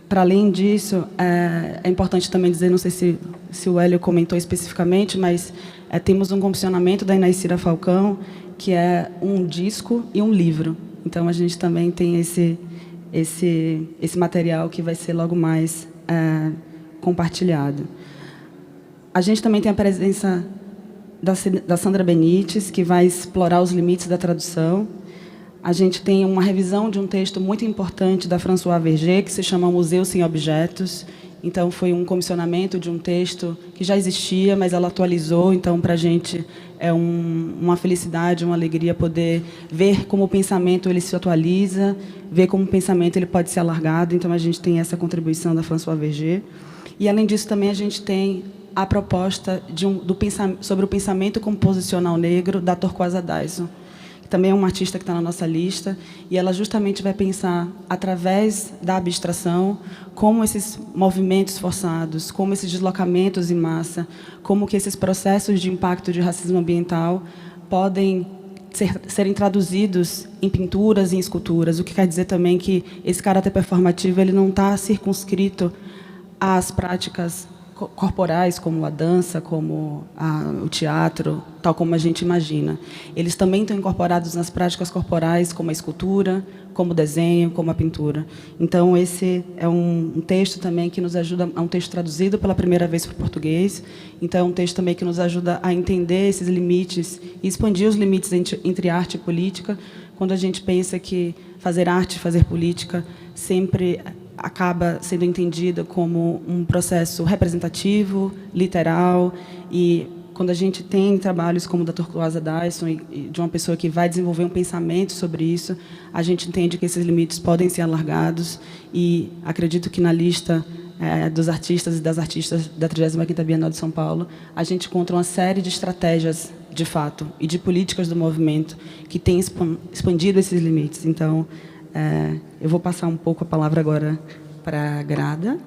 Para além disso, é importante também dizer, não sei se o Hélio comentou especificamente, mas temos um comissionamento da Inaicira Falcão, que é um disco e um livro. Então, a gente também tem esse material que vai ser logo mais compartilhado. A gente também tem a presença da Sandra Benites, que vai explorar os limites da tradução. A gente tem uma revisão de um texto muito importante da Françoise Verger, que se chama Museu Sem Objetos. Então, foi um comissionamento de um texto que já existia, mas ela atualizou. Então, para a gente é uma felicidade, uma alegria poder ver como o pensamento ele se atualiza, ver como o pensamento ele pode ser alargado. Então, a gente tem essa contribuição da Françoise Verger. E, além disso, também a gente tem a proposta sobre o pensamento composicional negro da Torquoise Dyson, que também é uma artista que está na nossa lista, e ela justamente vai pensar, através da abstração, como esses movimentos forçados, como esses deslocamentos em massa, como que esses processos de impacto de racismo ambiental podem serem traduzidos em pinturas e em esculturas, o que quer dizer também que esse caráter performativo ele não está circunscrito às práticas corporais, como a dança, como o teatro, tal como a gente imagina. Eles também estão incorporados nas práticas corporais, como a escultura, como o desenho, como a pintura. Então, esse é um texto também que nos ajuda, é um texto traduzido pela primeira vez para o português, então é um texto também que nos ajuda a entender esses limites e expandir os limites entre arte e política, quando a gente pensa que fazer arte, fazer política, sempre acaba sendo entendida como um processo representativo, literal, e quando a gente tem trabalhos como o da Torquoise Dyson e de uma pessoa que vai desenvolver um pensamento sobre isso, a gente entende que esses limites podem ser alargados, e acredito que na lista dos artistas e das artistas da 35ª Bienal de São Paulo, a gente encontra uma série de estratégias, de fato, e de políticas do movimento que têm expandido esses limites. Então, eu vou passar um pouco a palavra agora para a Grada,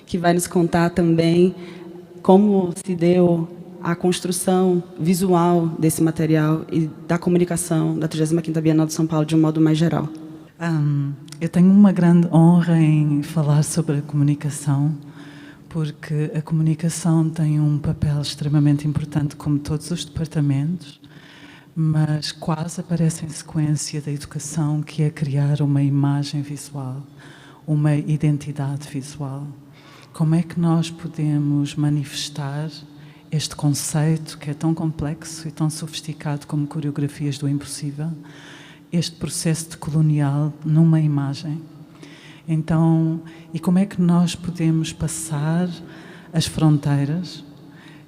que vai nos contar também como se deu a construção visual desse material e da comunicação da 35ª Bienal de São Paulo de um modo mais geral. Eu tenho uma grande honra em falar sobre a comunicação, porque a comunicação tem um papel extremamente importante, como todos os departamentos, mas quase aparece em sequência da educação, que é criar uma imagem visual, uma identidade visual. Como é que nós podemos manifestar este conceito que é tão complexo e tão sofisticado como coreografias do impossível, este processo de colonial numa imagem. Então, e como é que nós podemos passar as fronteiras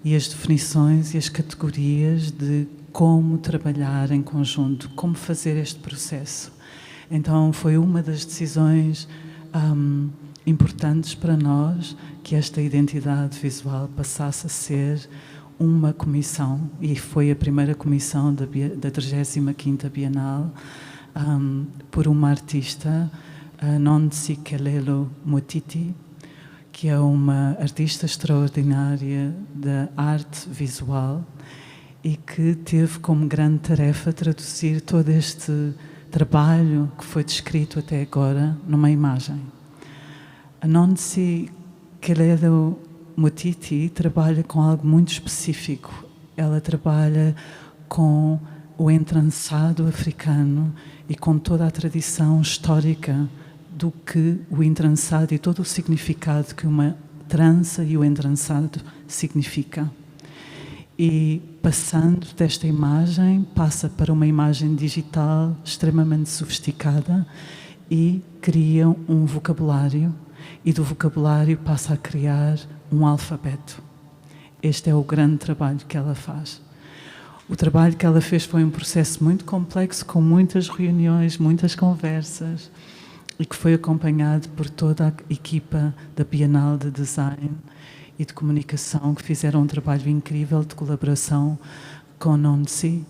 e as definições e as categorias de como trabalhar em conjunto, como fazer este processo. Então, foi uma das decisões importantes para nós que esta identidade visual passasse a ser uma comissão, e foi a primeira comissão da 35ª Bienal, por uma artista, Nonsi Kelelo Motiti, que é uma artista extraordinária da arte visual e que teve como grande tarefa traduzir todo este trabalho que foi descrito até agora numa imagem. A Nonsi Kelelo Motiti trabalha com algo muito específico. Ela trabalha com o entrançado africano e com toda a tradição histórica do que o entrançado e todo o significado que uma trança e o entrançado significa. E passando desta imagem, passa para uma imagem digital extremamente sofisticada e cria um vocabulário, e do vocabulário passa a criar um alfabeto. Este é o grande trabalho que ela faz. O trabalho que ela fez foi um processo muito complexo, com muitas reuniões, muitas conversas, e que foi acompanhado por toda a equipa da Bienal de Design e de Comunicação, que fizeram um trabalho incrível de colaboração com Nonsi.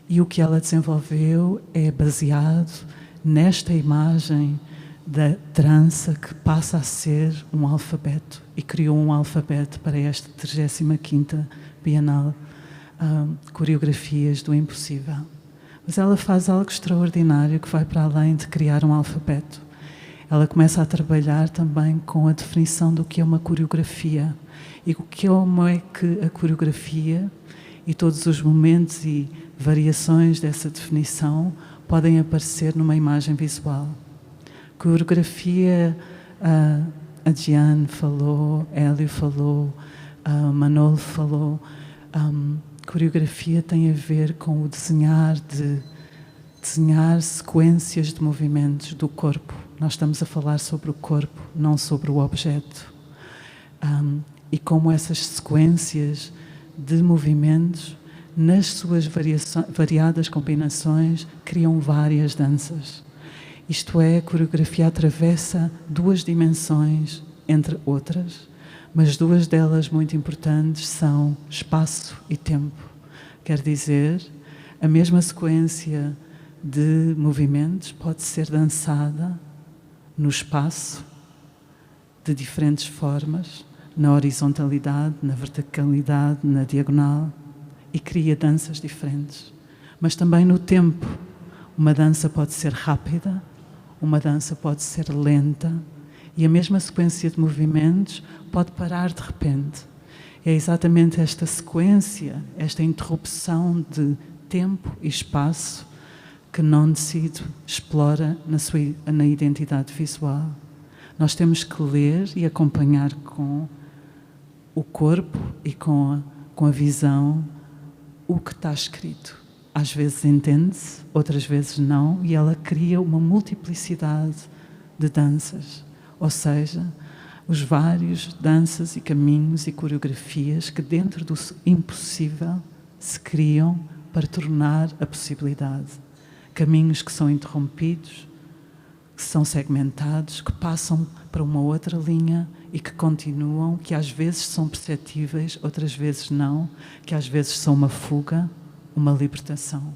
E o que ela desenvolveu é baseado nesta imagem da trança que passa a ser um alfabeto, e criou um alfabeto para esta 35ª Bienal, Coreografias do Impossível. Mas ela faz algo extraordinário que vai para além de criar um alfabeto. Ela começa a trabalhar também com a definição do que é uma coreografia e como é que a coreografia e todos os momentos e variações dessa definição podem aparecer numa imagem visual. Coreografia, a Diane falou, Hélio falou, Manolo falou, coreografia tem a ver com o desenhar sequências de movimentos do corpo. Nós estamos a falar sobre o corpo, não sobre o objeto. E como essas sequências de movimentos, nas suas variadas combinações, criam várias danças. Isto é, a coreografia atravessa duas dimensões, entre outras, mas duas delas muito importantes são espaço e tempo. Quer dizer, a mesma sequência de movimentos pode ser dançada no espaço, de diferentes formas, na horizontalidade, na verticalidade, na diagonal, e cria danças diferentes. Mas também no tempo. Uma dança pode ser rápida, uma dança pode ser lenta, e a mesma sequência de movimentos pode parar de repente. É exatamente esta sequência, esta interrupção de tempo e espaço que Nonsi explora na identidade visual. Nós temos que ler e acompanhar com o corpo e com a visão o que está escrito. Às vezes entende-se, outras vezes não, e ela cria uma multiplicidade de danças. Ou seja, os vários danças e caminhos e coreografias que dentro do impossível se criam para tornar a possibilidade. Caminhos que são interrompidos, que são segmentados, que passam para uma outra linha e que continuam, que às vezes são perceptíveis, outras vezes não, que às vezes são uma fuga, uma libertação.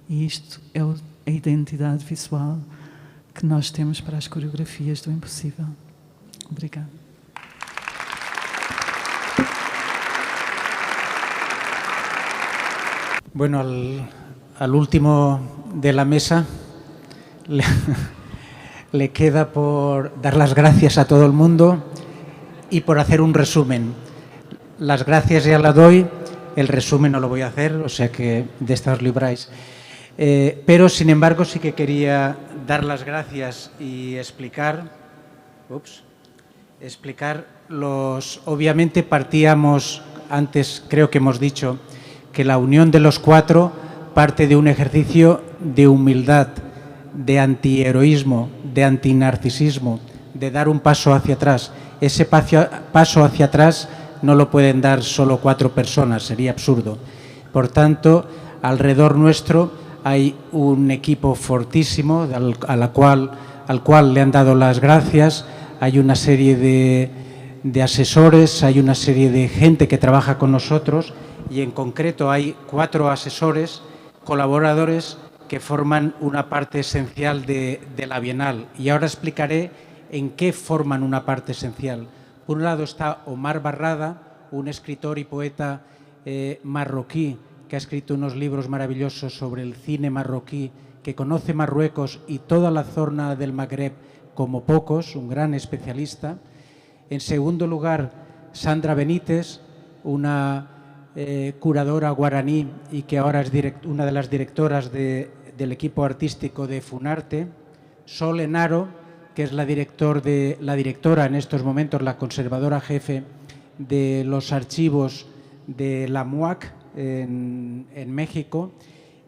E isto é a identidade visual que nós temos para as coreografias do impossível. Obrigada. Bueno, al último de la mesa le queda por dar las gracias a todo el mundo y por hacer un resumen. Las gracias ya las doy, el resumen no lo voy a hacer, o sea que de esta os libráis. Pero, sin embargo, sí que quería dar las gracias y explicar obviamente partíamos antes creo que hemos dicho que la unión de los cuatro parte de un ejercicio de humildad, de antiheroísmo, de antinarcisismo, de dar un paso hacia atrás. Ese paso hacia atrás no lo pueden dar solo 4 personas, sería absurdo. Por tanto, alrededor nuestro hay un equipo fortísimo al cual le han dado las gracias, hay una serie de asesores, hay una serie de gente que trabaja con nosotros y en concreto hay 4 asesores, colaboradores que forman una parte esencial de la Bienal. Y ahora explicaré en qué forman una parte esencial. Por un lado está Omar Barrada, un escritor y poeta marroquí que ha escrito unos libros maravillosos sobre el cine marroquí, que conoce Marruecos y toda la zona del Magreb como pocos, un gran especialista. En segundo lugar, Sandra Benítez, una curadora guaraní y que ahora es una de las directoras del equipo artístico de Funarte. Sol Enaro, que es la directora en estos momentos, la conservadora jefe de los archivos de la MUAC en México.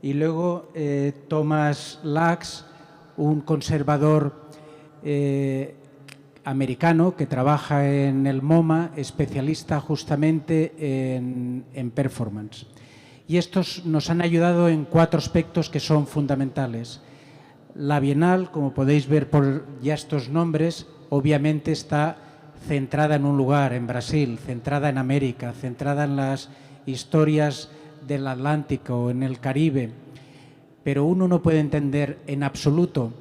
Y luego Thomas Lax, un conservador americano que trabaja en el MoMA, especialista justamente en performance. Y estos nos han ayudado en 4 aspectos que son fundamentales. La Bienal, como podéis ver por ya estos nombres, obviamente está centrada en un lugar, en Brasil, centrada en América, centrada en las historias del Atlántico, en el Caribe. Pero uno no puede entender en absoluto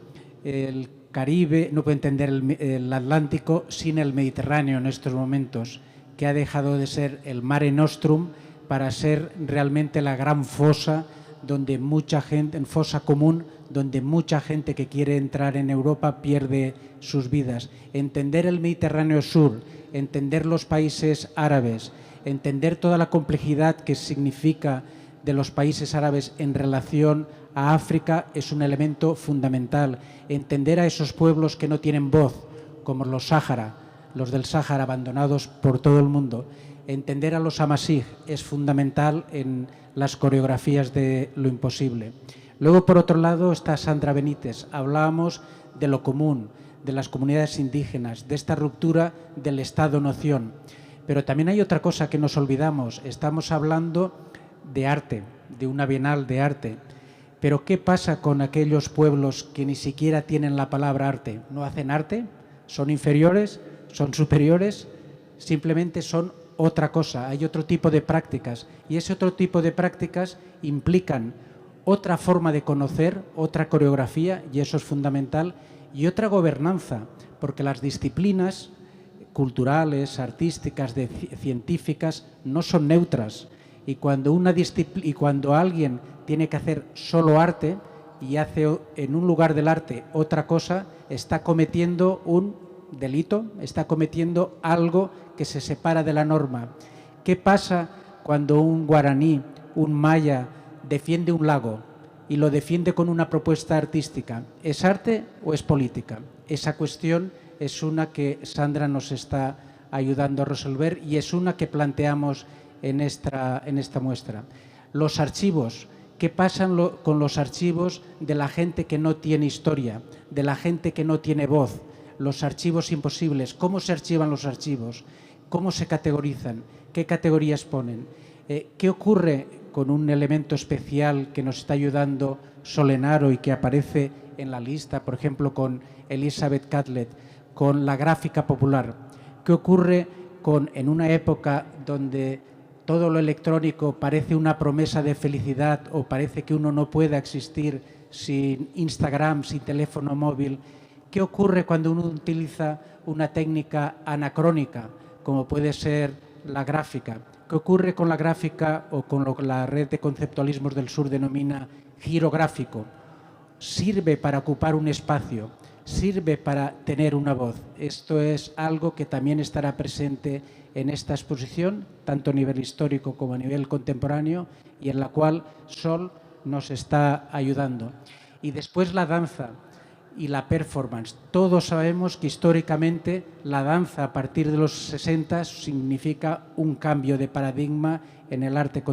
el Caribe, no puede entender el Atlántico sin el Mediterráneo en estos momentos, que ha dejado de ser el Mare Nostrum para ser realmente la gran fosa donde mucha gente, en fosa común, donde mucha gente que quiere entrar en Europa pierde sus vidas. Entender el Mediterráneo Sur, entender los países árabes, entender toda la complejidad que significa de los países árabes en relación a África es un elemento fundamental. Entender a esos pueblos que no tienen voz, como los del Sáhara abandonados por todo el mundo. Entender a los Amasij es fundamental en las coreografías de lo imposible. Luego, por otro lado, está Sandra Benítez. Hablábamos de lo común, de las comunidades indígenas, de esta ruptura del Estado-noción. Pero también hay otra cosa que nos olvidamos. Estamos hablando de arte, de una bienal de arte. Pero ¿qué pasa con aquellos pueblos que ni siquiera tienen la palabra arte? ¿No hacen arte? ¿Son inferiores? ¿Son superiores? Simplemente son otra cosa. Hay otro tipo de prácticas. Y ese otro tipo de prácticas implican otra forma de conocer, otra coreografía, y eso es fundamental, y otra gobernanza, porque las disciplinas culturales, artísticas, científicas, no son neutras. Y cuando alguien tiene que hacer solo arte y hace en un lugar del arte otra cosa, está cometiendo un delito, está cometiendo algo que se separa de la norma. ¿Qué pasa cuando un guaraní, un maya, defiende un lago y lo defiende con una propuesta artística? ¿Es arte o es política? Esa cuestión es una que Sandra nos está ayudando a resolver y es una que planteamos en esta muestra. Los archivos. ¿Qué pasa con los archivos de la gente que no tiene historia, de la gente que no tiene voz? Los archivos imposibles. ¿Cómo se archivan los archivos? ¿Cómo se categorizan? ¿Qué categorías ponen? ¿Qué ocurre con un elemento especial que nos está ayudando Sol Enaro y que aparece en la lista, por ejemplo, con Elizabeth Catlett, con la gráfica popular? ¿Qué ocurre en una época donde todo lo electrónico parece una promesa de felicidad o parece que uno no pueda existir sin Instagram, sin teléfono móvil? ¿Qué ocurre cuando uno utiliza una técnica anacrónica, como puede ser la gráfica? ¿Qué ocurre con la gráfica o con lo que la red de conceptualismos del sur denomina giro gráfico? Sirve para ocupar un espacio, sirve para tener una voz. Esto es algo que también estará presente en esta exposición, tanto a nivel histórico como a nivel contemporáneo, y en la cual Sol nos está ayudando. Y después la danza. y la performance. Todos sabemos que históricamente la danza a partir de los 60 significa un cambio de paradigma en el arte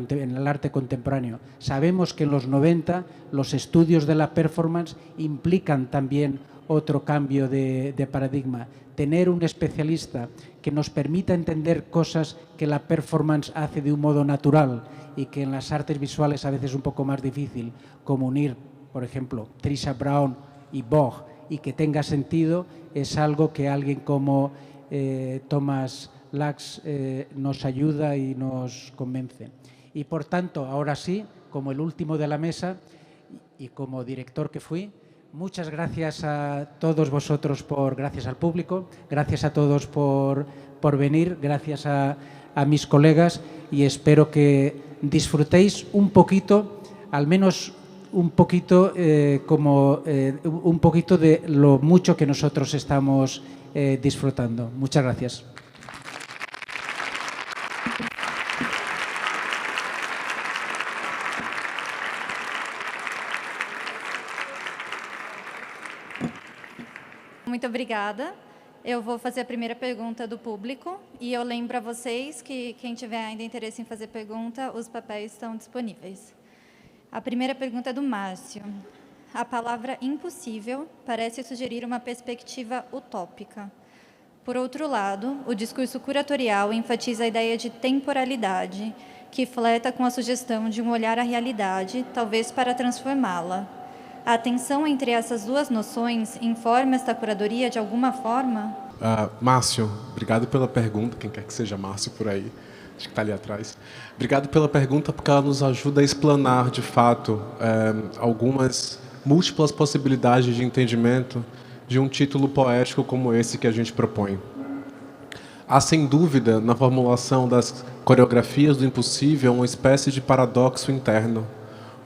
contemporáneo. Sabemos que en los 90 los estudios de la performance implican también otro cambio de paradigma. Tener un especialista que nos permita entender cosas que la performance hace de un modo natural y que en las artes visuales a veces es un poco más difícil, como unir, por ejemplo, Trisha Brown y Bog, y que tenga sentido, es algo que alguien como Thomas Lax nos ayuda y nos convence. Y por tanto, ahora sí, como el último de la mesa y como director que fui, muchas gracias a todos vosotros, gracias al público, gracias a todos por venir, gracias a mis colegas, y espero que disfrutéis un poquito, al menos un poquito, un poquito de lo mucho que nosotros estamos disfrutando. Muchas gracias. Muito obrigada. Eu vou fazer a primeira pergunta do público e eu lembro a vocês que quem tiver ainda interesse em fazer pergunta, os papéis estão disponíveis. A primeira pergunta é do Márcio. A palavra impossível parece sugerir uma perspectiva utópica. Por outro lado, o discurso curatorial enfatiza a ideia de temporalidade, que flerta com a sugestão de um olhar à realidade, talvez para transformá-la. A tensão entre essas duas noções informa esta curadoria de alguma forma? Márcio, obrigado pela pergunta, quem quer que seja Márcio por aí, acho que está ali atrás. Obrigado pela pergunta, porque ela nos ajuda a explanar, de fato, algumas múltiplas possibilidades de entendimento de um título poético como esse que a gente propõe. Há, sem dúvida, na formulação das coreografias do impossível, uma espécie de paradoxo interno,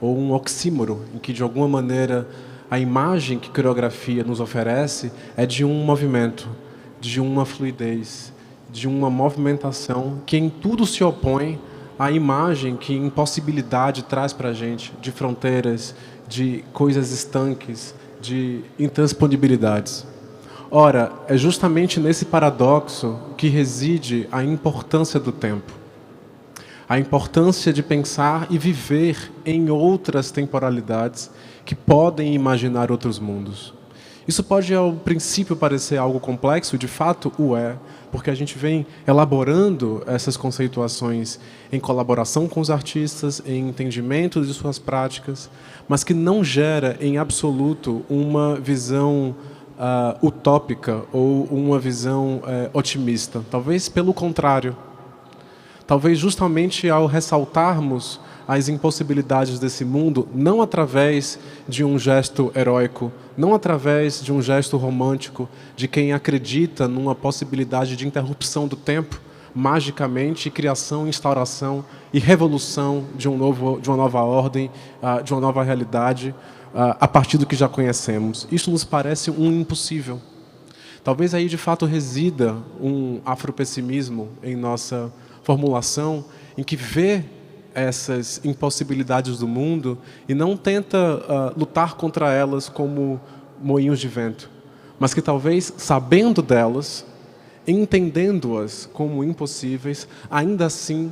ou um oxímoro, em que, de alguma maneira, a imagem que a coreografia nos oferece é de um movimento, de uma fluidez, de uma movimentação que em tudo se opõe à imagem que impossibilidade traz para a gente, de fronteiras, de coisas estanques, de intranspondibilidades. Ora, é justamente nesse paradoxo que reside a importância do tempo. A importância de pensar e viver em outras temporalidades que podem imaginar outros mundos. Isso pode, ao princípio, parecer algo complexo, de fato o é, porque a gente vem elaborando essas conceituações em colaboração com os artistas, em entendimento de suas práticas, mas que não gera, em absoluto, uma visão utópica ou uma visão otimista. Talvez pelo contrário. Talvez justamente ao ressaltarmos as impossibilidades desse mundo, não através de um gesto heróico, não através de um gesto romântico, de quem acredita numa possibilidade de interrupção do tempo, magicamente, criação, instauração e revolução de uma nova ordem, de uma nova realidade, a partir do que já conhecemos. Isso nos parece um impossível. Talvez aí, de fato, resida um afropessimismo em nossa formulação, em que vê essas impossibilidades do mundo e não tenta lutar contra elas como moinhos de vento, mas que talvez, sabendo delas, entendendo-as como impossíveis, ainda assim,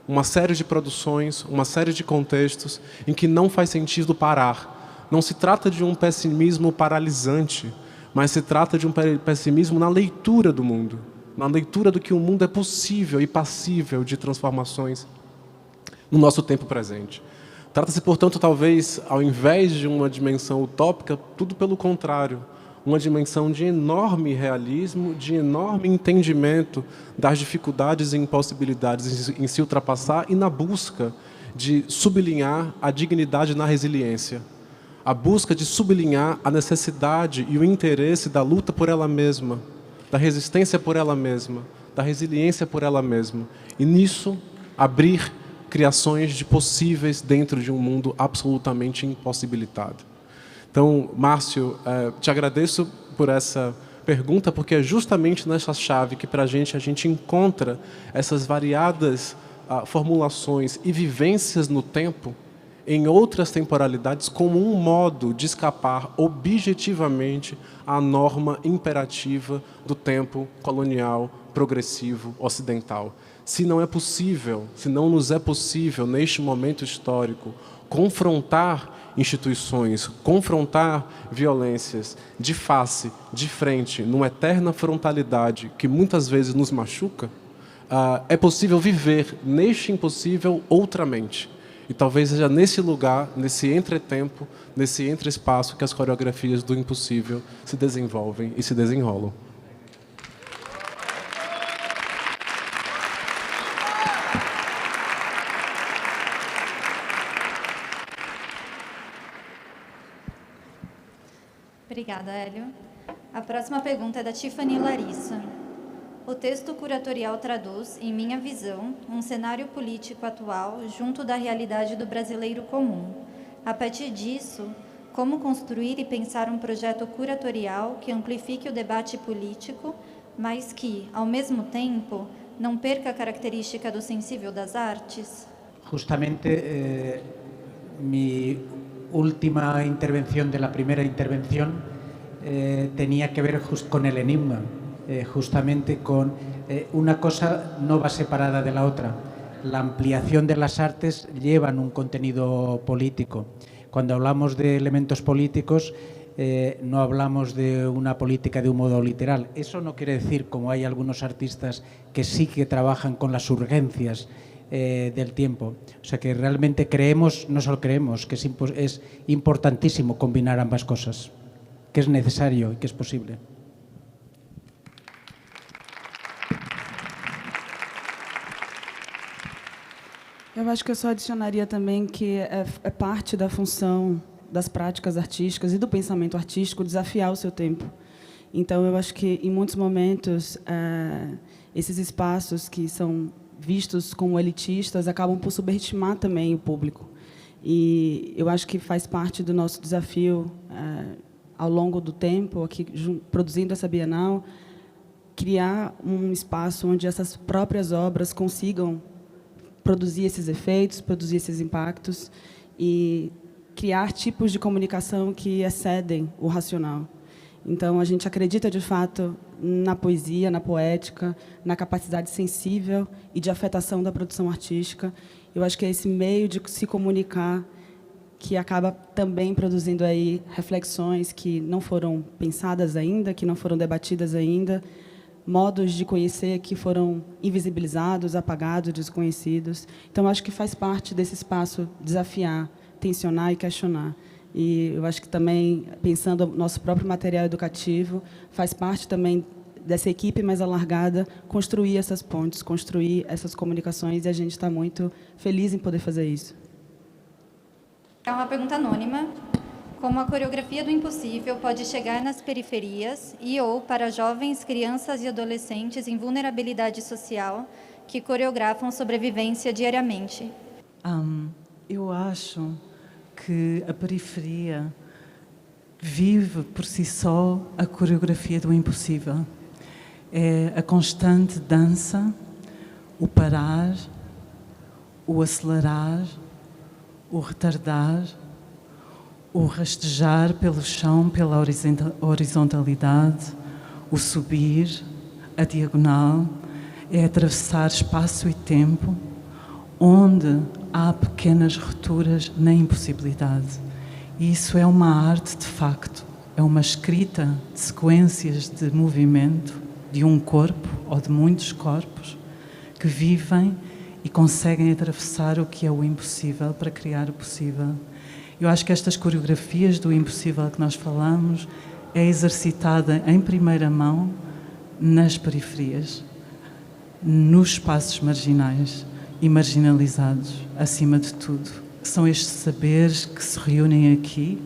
uma série de produções, uma série de contextos em que não faz sentido parar. Não se trata de um pessimismo paralisante, mas se trata de um pessimismo na leitura do mundo, na leitura do que o mundo é possível e passível de transformações no nosso tempo presente. Trata-se, portanto, talvez, ao invés de uma dimensão utópica, tudo pelo contrário, uma dimensão de enorme realismo, de enorme entendimento das dificuldades e impossibilidades em se ultrapassar e na busca de sublinhar a dignidade na resiliência, a busca de sublinhar a necessidade e o interesse da luta por ela mesma, da resistência por ela mesma, da resiliência por ela mesma, e nisso abrir criações de possíveis dentro de um mundo absolutamente impossibilitado. Então, Márcio, te agradeço por essa pergunta, porque é justamente nessa chave que, para a gente encontra essas variadas formulações e vivências no tempo em outras temporalidades como um modo de escapar objetivamente à norma imperativa do tempo colonial, progressivo, ocidental. Se não é possível, se não nos é possível, neste momento histórico, confrontar instituições, confrontar violências de face, de frente, numa eterna frontalidade que muitas vezes nos machuca, é possível viver neste impossível outramente. E talvez seja nesse lugar, nesse entretempo, nesse entreespaço que as coreografias do impossível se desenvolvem e se desenrolam. Obrigada, Hélio. A próxima pergunta é da Tiffany Larissa. O texto curatorial traduz, em minha visão, um cenário político atual junto da realidade do brasileiro comum. A partir disso, como construir e pensar um projeto curatorial que amplifique o debate político, mas que, ao mesmo tempo, não perca a característica do sensível das artes? Justamente mi última intervención de la primera intervención tenía que ver con el enigma, justamente con una cosa no va separada de la otra. La ampliación de las artes llevan un contenido político. Cuando hablamos de elementos políticos, no hablamos de una política de un modo literal. Eso no quiere decir, como hay algunos artistas que sí que trabajan con las urgencias del tiempo. O sea que realmente creemos, no solo creemos, que es importantísimo combinar ambas cosas, que es necesario y que es posible. Eu acho que eu só adicionaria também que é parte da função das práticas artísticas e do pensamento artístico desafiar o seu tempo. Então, eu acho que, em muitos momentos, esses espaços que são vistos como elitistas acabam por subestimar também o público. E eu acho que faz parte do nosso desafio, ao longo do tempo, aqui produzindo essa Bienal, criar um espaço onde essas próprias obras consigam produzir esses efeitos, produzir esses impactos e criar tipos de comunicação que excedem o racional. Então, a gente acredita, de fato, na poesia, na poética, na capacidade sensível e de afetação da produção artística. Eu acho que é esse meio de se comunicar que acaba também produzindo aí reflexões que não foram pensadas ainda, que não foram debatidas ainda, modos de conhecer que foram invisibilizados, apagados, desconhecidos. Então, acho que faz parte desse espaço desafiar, tensionar e questionar. E eu acho que também, pensando no nosso próprio material educativo, faz parte também dessa equipe mais alargada, construir essas pontes, construir essas comunicações, e a gente está muito feliz em poder fazer isso. É uma pergunta anônima. Como a coreografia do impossível pode chegar nas periferias e ou para jovens, crianças e adolescentes em vulnerabilidade social que coreografam sobrevivência diariamente? Eu acho que a periferia vive por si só a coreografia do impossível. É a constante dança, o parar, o acelerar, o retardar, o rastejar pelo chão, pela horizontalidade, o subir, a diagonal, é atravessar espaço e tempo, onde há pequenas rupturas na impossibilidade. E isso é uma arte, de facto, é uma escrita de sequências de movimento de um corpo ou de muitos corpos que vivem e conseguem atravessar o que é o impossível para criar o possível. Eu acho que estas coreografias do impossível que nós falamos é exercitada em primeira mão nas periferias, nos espaços marginais e marginalizados, acima de tudo. São estes saberes que se reúnem aqui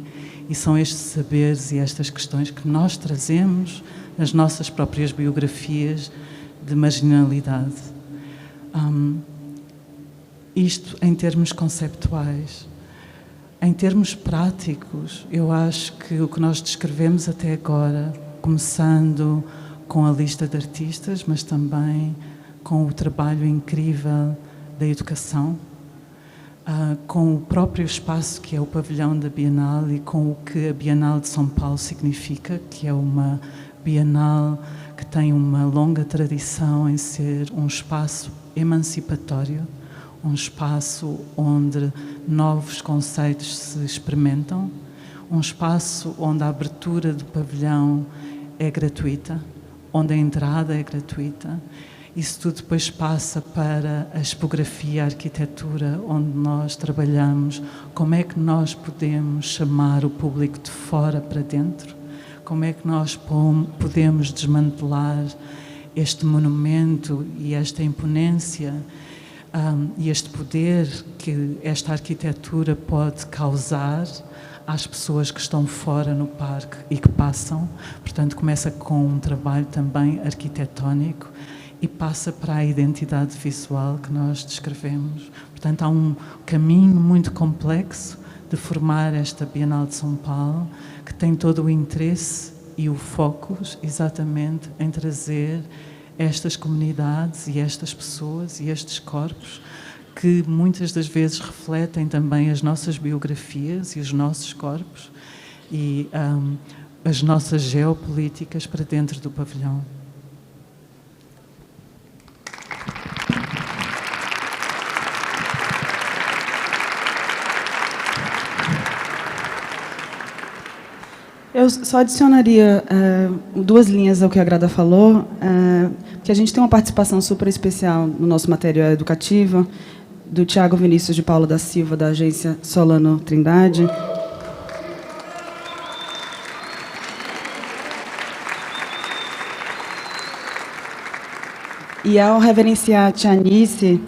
e são estes saberes e estas questões que nós trazemos nas nossas próprias biografias de marginalidade. Isto em termos conceptuais. Em termos práticos, eu acho que o que nós descrevemos até agora, começando com a lista de artistas, mas também com o trabalho incrível da educação, com o próprio espaço que é o pavilhão da Bienal e com o que a Bienal de São Paulo significa, que é uma Bienal que tem uma longa tradição em ser um espaço emancipatório, um espaço onde novos conceitos se experimentam, um espaço onde a abertura do pavilhão é gratuita, onde a entrada é gratuita. Isso tudo depois passa para a expografia, a arquitetura, onde nós trabalhamos. Como é que nós podemos chamar o público de fora para dentro? Como é que nós podemos desmantelar este monumento e esta imponência e este poder que esta arquitetura pode causar às pessoas que estão fora no parque e que passam? Portanto, começa com um trabalho também arquitetónico e passa para a identidade visual que nós descrevemos. Portanto, há um caminho muito complexo de formar esta Bienal de São Paulo, que tem todo o interesse e o foco exatamente em trazer estas comunidades e estas pessoas e estes corpos que muitas das vezes refletem também as nossas biografias e os nossos corpos e as nossas geopolíticas para dentro do pavilhão. Eu só adicionaria 2 linhas ao que a Grada falou, que a gente tem uma participação super especial no nosso material educativo, do Tiago Vinícius de Paula da Silva, da agência Solano Trindade. E ao reverenciar a Tianice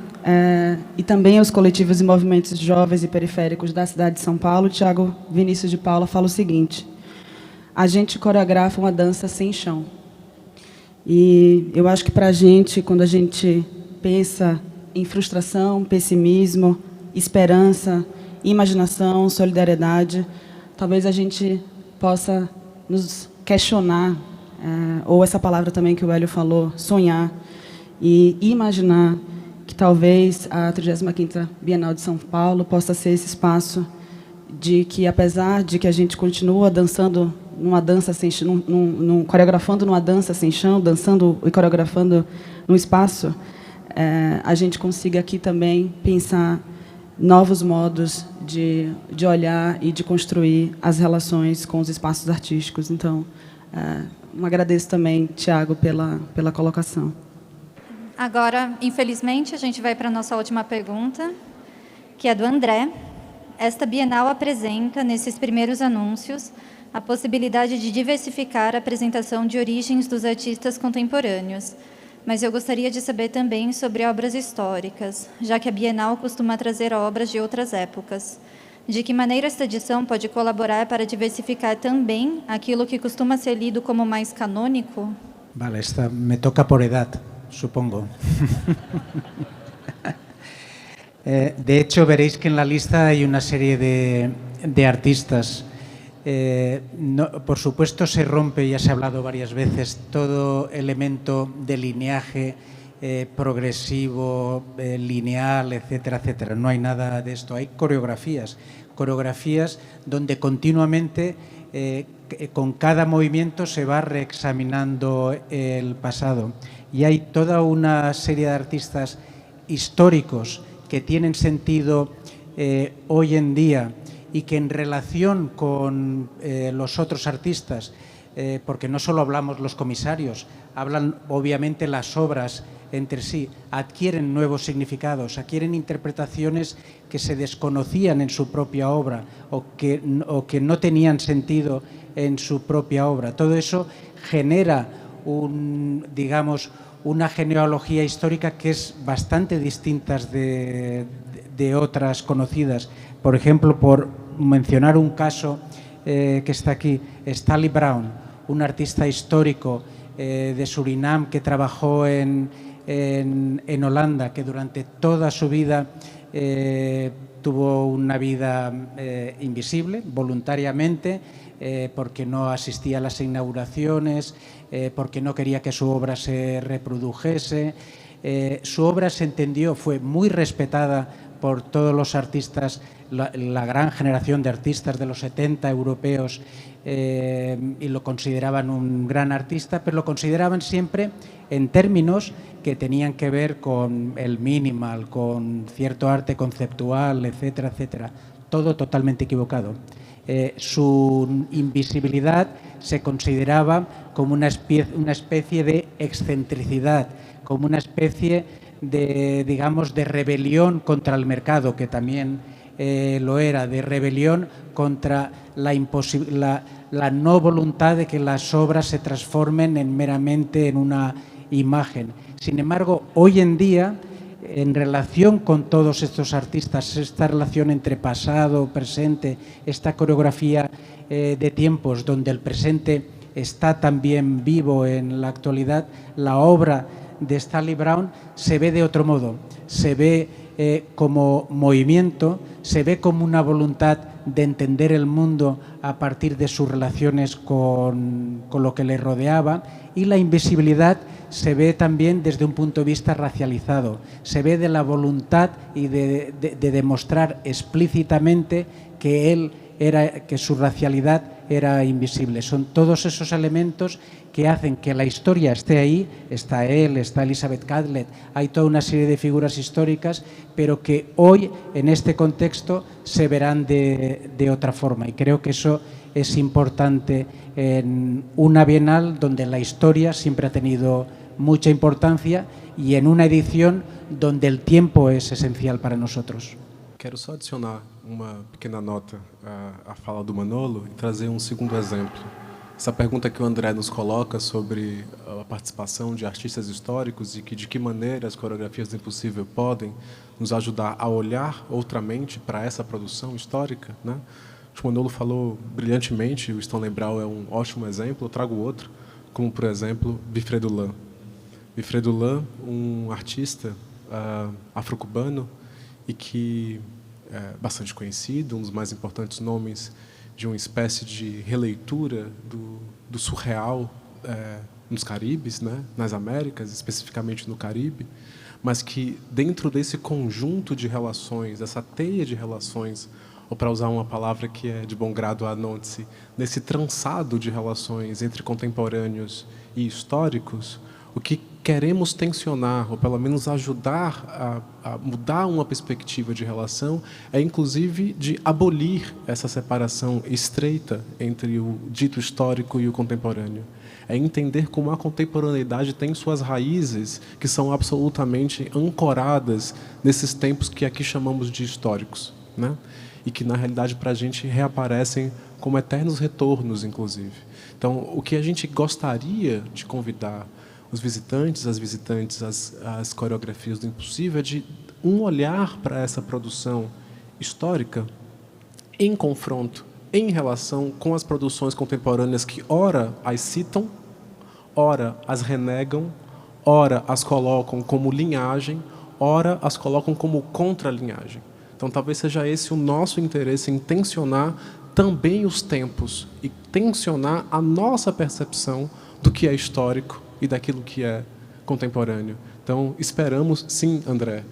e também os coletivos e movimentos jovens e periféricos da cidade de São Paulo, Tiago Vinícius de Paula fala o seguinte: a gente coreografa uma dança sem chão. E eu acho que para a gente, quando a gente pensa em frustração, pessimismo, esperança, imaginação, solidariedade, talvez a gente possa nos questionar, ou essa palavra também que o Hélio falou, sonhar, e imaginar que talvez a 35ª Bienal de São Paulo possa ser esse espaço de que, apesar de que a gente continua dançando numa dança sem chão, coreografando numa dança sem chão, dançando e coreografando num espaço, a gente consiga aqui também pensar novos modos de olhar e de construir as relações com os espaços artísticos. Então, agradeço também, Tiago, pela colocação. Agora, infelizmente, a gente vai para a nossa última pergunta, que é do André. Esta Bienal apresenta, nesses primeiros anúncios, a possibilidade de diversificar a apresentação de origens dos artistas contemporâneos. Mas eu gostaria de saber também sobre obras históricas, já que a Bienal costuma trazer obras de outras épocas. De que maneira esta edição pode colaborar para diversificar também aquilo que costuma ser lido como mais canônico? Vale, esta me toca por edad, supongo. De hecho, veréis que en la lista hay una serie de artistas. Por supuesto, se rompe, ya se ha hablado varias veces, todo elemento de lineaje progresivo, lineal, etcétera, etcétera. No hay nada de esto. Hay coreografías donde continuamente, con cada movimiento, se va reexaminando el pasado. Y hay toda una serie de artistas históricos que tienen sentido hoy en día y que en relación con los otros artistas, porque no solo hablamos los comisarios, hablan obviamente las obras entre sí, adquieren nuevos significados, adquieren interpretaciones que se desconocían en su propia obra o que no tenían sentido en su propia obra. Todo eso genera una genealogía histórica que es bastante distinta de otras conocidas. Por ejemplo, por mencionar un caso que está aquí, Stanley Brown, un artista histórico de Surinam que trabajó en Holanda, que durante toda su vida tuvo una vida invisible, voluntariamente, porque no asistía a las inauguraciones, porque no quería que su obra se reprodujese. Su obra se entendió, fue muy respetada por todos los artistas, la gran generación de artistas de los 70 europeos, y lo consideraban un gran artista, pero lo consideraban siempre en términos que tenían que ver con el minimal, con cierto arte conceptual, etcétera, etcétera. Todo totalmente equivocado. Su invisibilidad se consideraba como una especie de excentricidad, como una especie de, digamos, de rebelión contra el mercado, que también lo era, de rebelión contra la no voluntad de que las obras se transformen meramente en una imagen. Sin embargo, hoy en día, en relación con todos estos artistas, esta relación entre pasado, presente, esta coreografía de tiempos donde el presente está también vivo en la actualidad, la obra de Stanley Brown se ve de otro modo, se ve como movimiento, se ve como una voluntad de entender el mundo a partir de sus relaciones con lo que le rodeaba, y la invisibilidad se ve también desde un punto de vista racializado, se ve de la voluntad y de demostrar explícitamente que su racialidad era invisible. Son todos esos elementos que hacen que la historia esté ahí. Está él, está Elizabeth Catlett, hay toda una serie de figuras históricas, pero que hoy, en este contexto, se verán de otra forma. Y creo que eso es importante en una Bienal donde la historia siempre ha tenido mucha importancia y en una edición donde el tiempo es esencial para nosotros. Quero só adicionar uma pequena nota à fala do Manolo e trazer um segundo exemplo. Essa pergunta que o André nos coloca sobre a participação de artistas históricos e de que maneira as coreografias do Impossível podem nos ajudar a olhar outramente para essa produção histórica, né? O Manolo falou brilhantemente, o Stanley Brown é um ótimo exemplo, eu trago outro, como, por exemplo, Wilfredo Lamm. Wilfredo Lamm, um artista afro-cubano e que é bastante conhecido, um dos mais importantes nomes de uma espécie de releitura do surreal nos Caribes, né? Nas Américas, especificamente no Caribe, mas que dentro desse conjunto de relações, essa teia de relações, ou para usar uma palavra que é de bom grado a Anonci, nesse trançado de relações entre contemporâneos e históricos, o que queremos tensionar, ou pelo menos ajudar a mudar uma perspectiva de relação, é inclusive de abolir essa separação estreita entre o dito histórico e o contemporâneo. É entender como a contemporaneidade tem suas raízes que são absolutamente ancoradas nesses tempos que aqui chamamos de históricos, né? E que, na realidade, para a gente reaparecem como eternos retornos, inclusive. Então, o que a gente gostaria de convidar os visitantes, as visitantes, as coreografias do Impossível, é de um olhar para essa produção histórica em confronto, em relação com as produções contemporâneas que, ora, as citam, ora, as renegam, ora, as colocam como linhagem, ora, as colocam como contra-linhagem. Então, talvez seja esse o nosso interesse em tensionar também os tempos e tensionar a nossa percepção do que é histórico e daquilo que é contemporâneo. Então, esperamos, sim, André,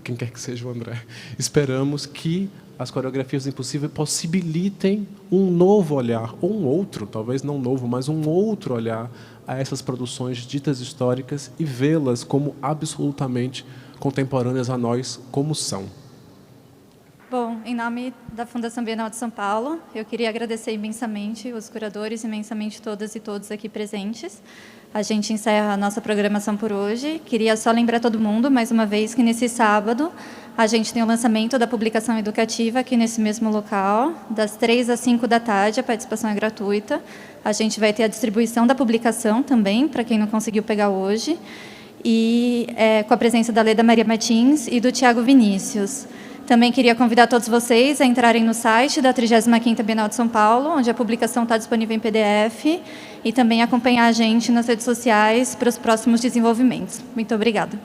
quem quer que seja o André, esperamos que as coreografias do Impossível possibilitem um novo olhar, ou um outro, talvez não novo, mas um outro olhar a essas produções ditas históricas e vê-las como absolutamente contemporâneas a nós, como são. Bom, em nome da Fundação Bienal de São Paulo, eu queria agradecer imensamente os curadores, imensamente todas e todos aqui presentes. A gente encerra a nossa programação por hoje. Queria só lembrar todo mundo, mais uma vez, que nesse sábado a gente tem o lançamento da publicação educativa aqui nesse mesmo local, das 3 às 5 da tarde, a participação é gratuita. A gente vai ter a distribuição da publicação também, para quem não conseguiu pegar hoje, e com a presença da Leda Maria Martins e do Tiago Vinícius. Também queria convidar todos vocês a entrarem no site da 35ª Bienal de São Paulo, onde a publicação está disponível em PDF, e também acompanhar a gente nas redes sociais para os próximos desenvolvimentos. Muito obrigada.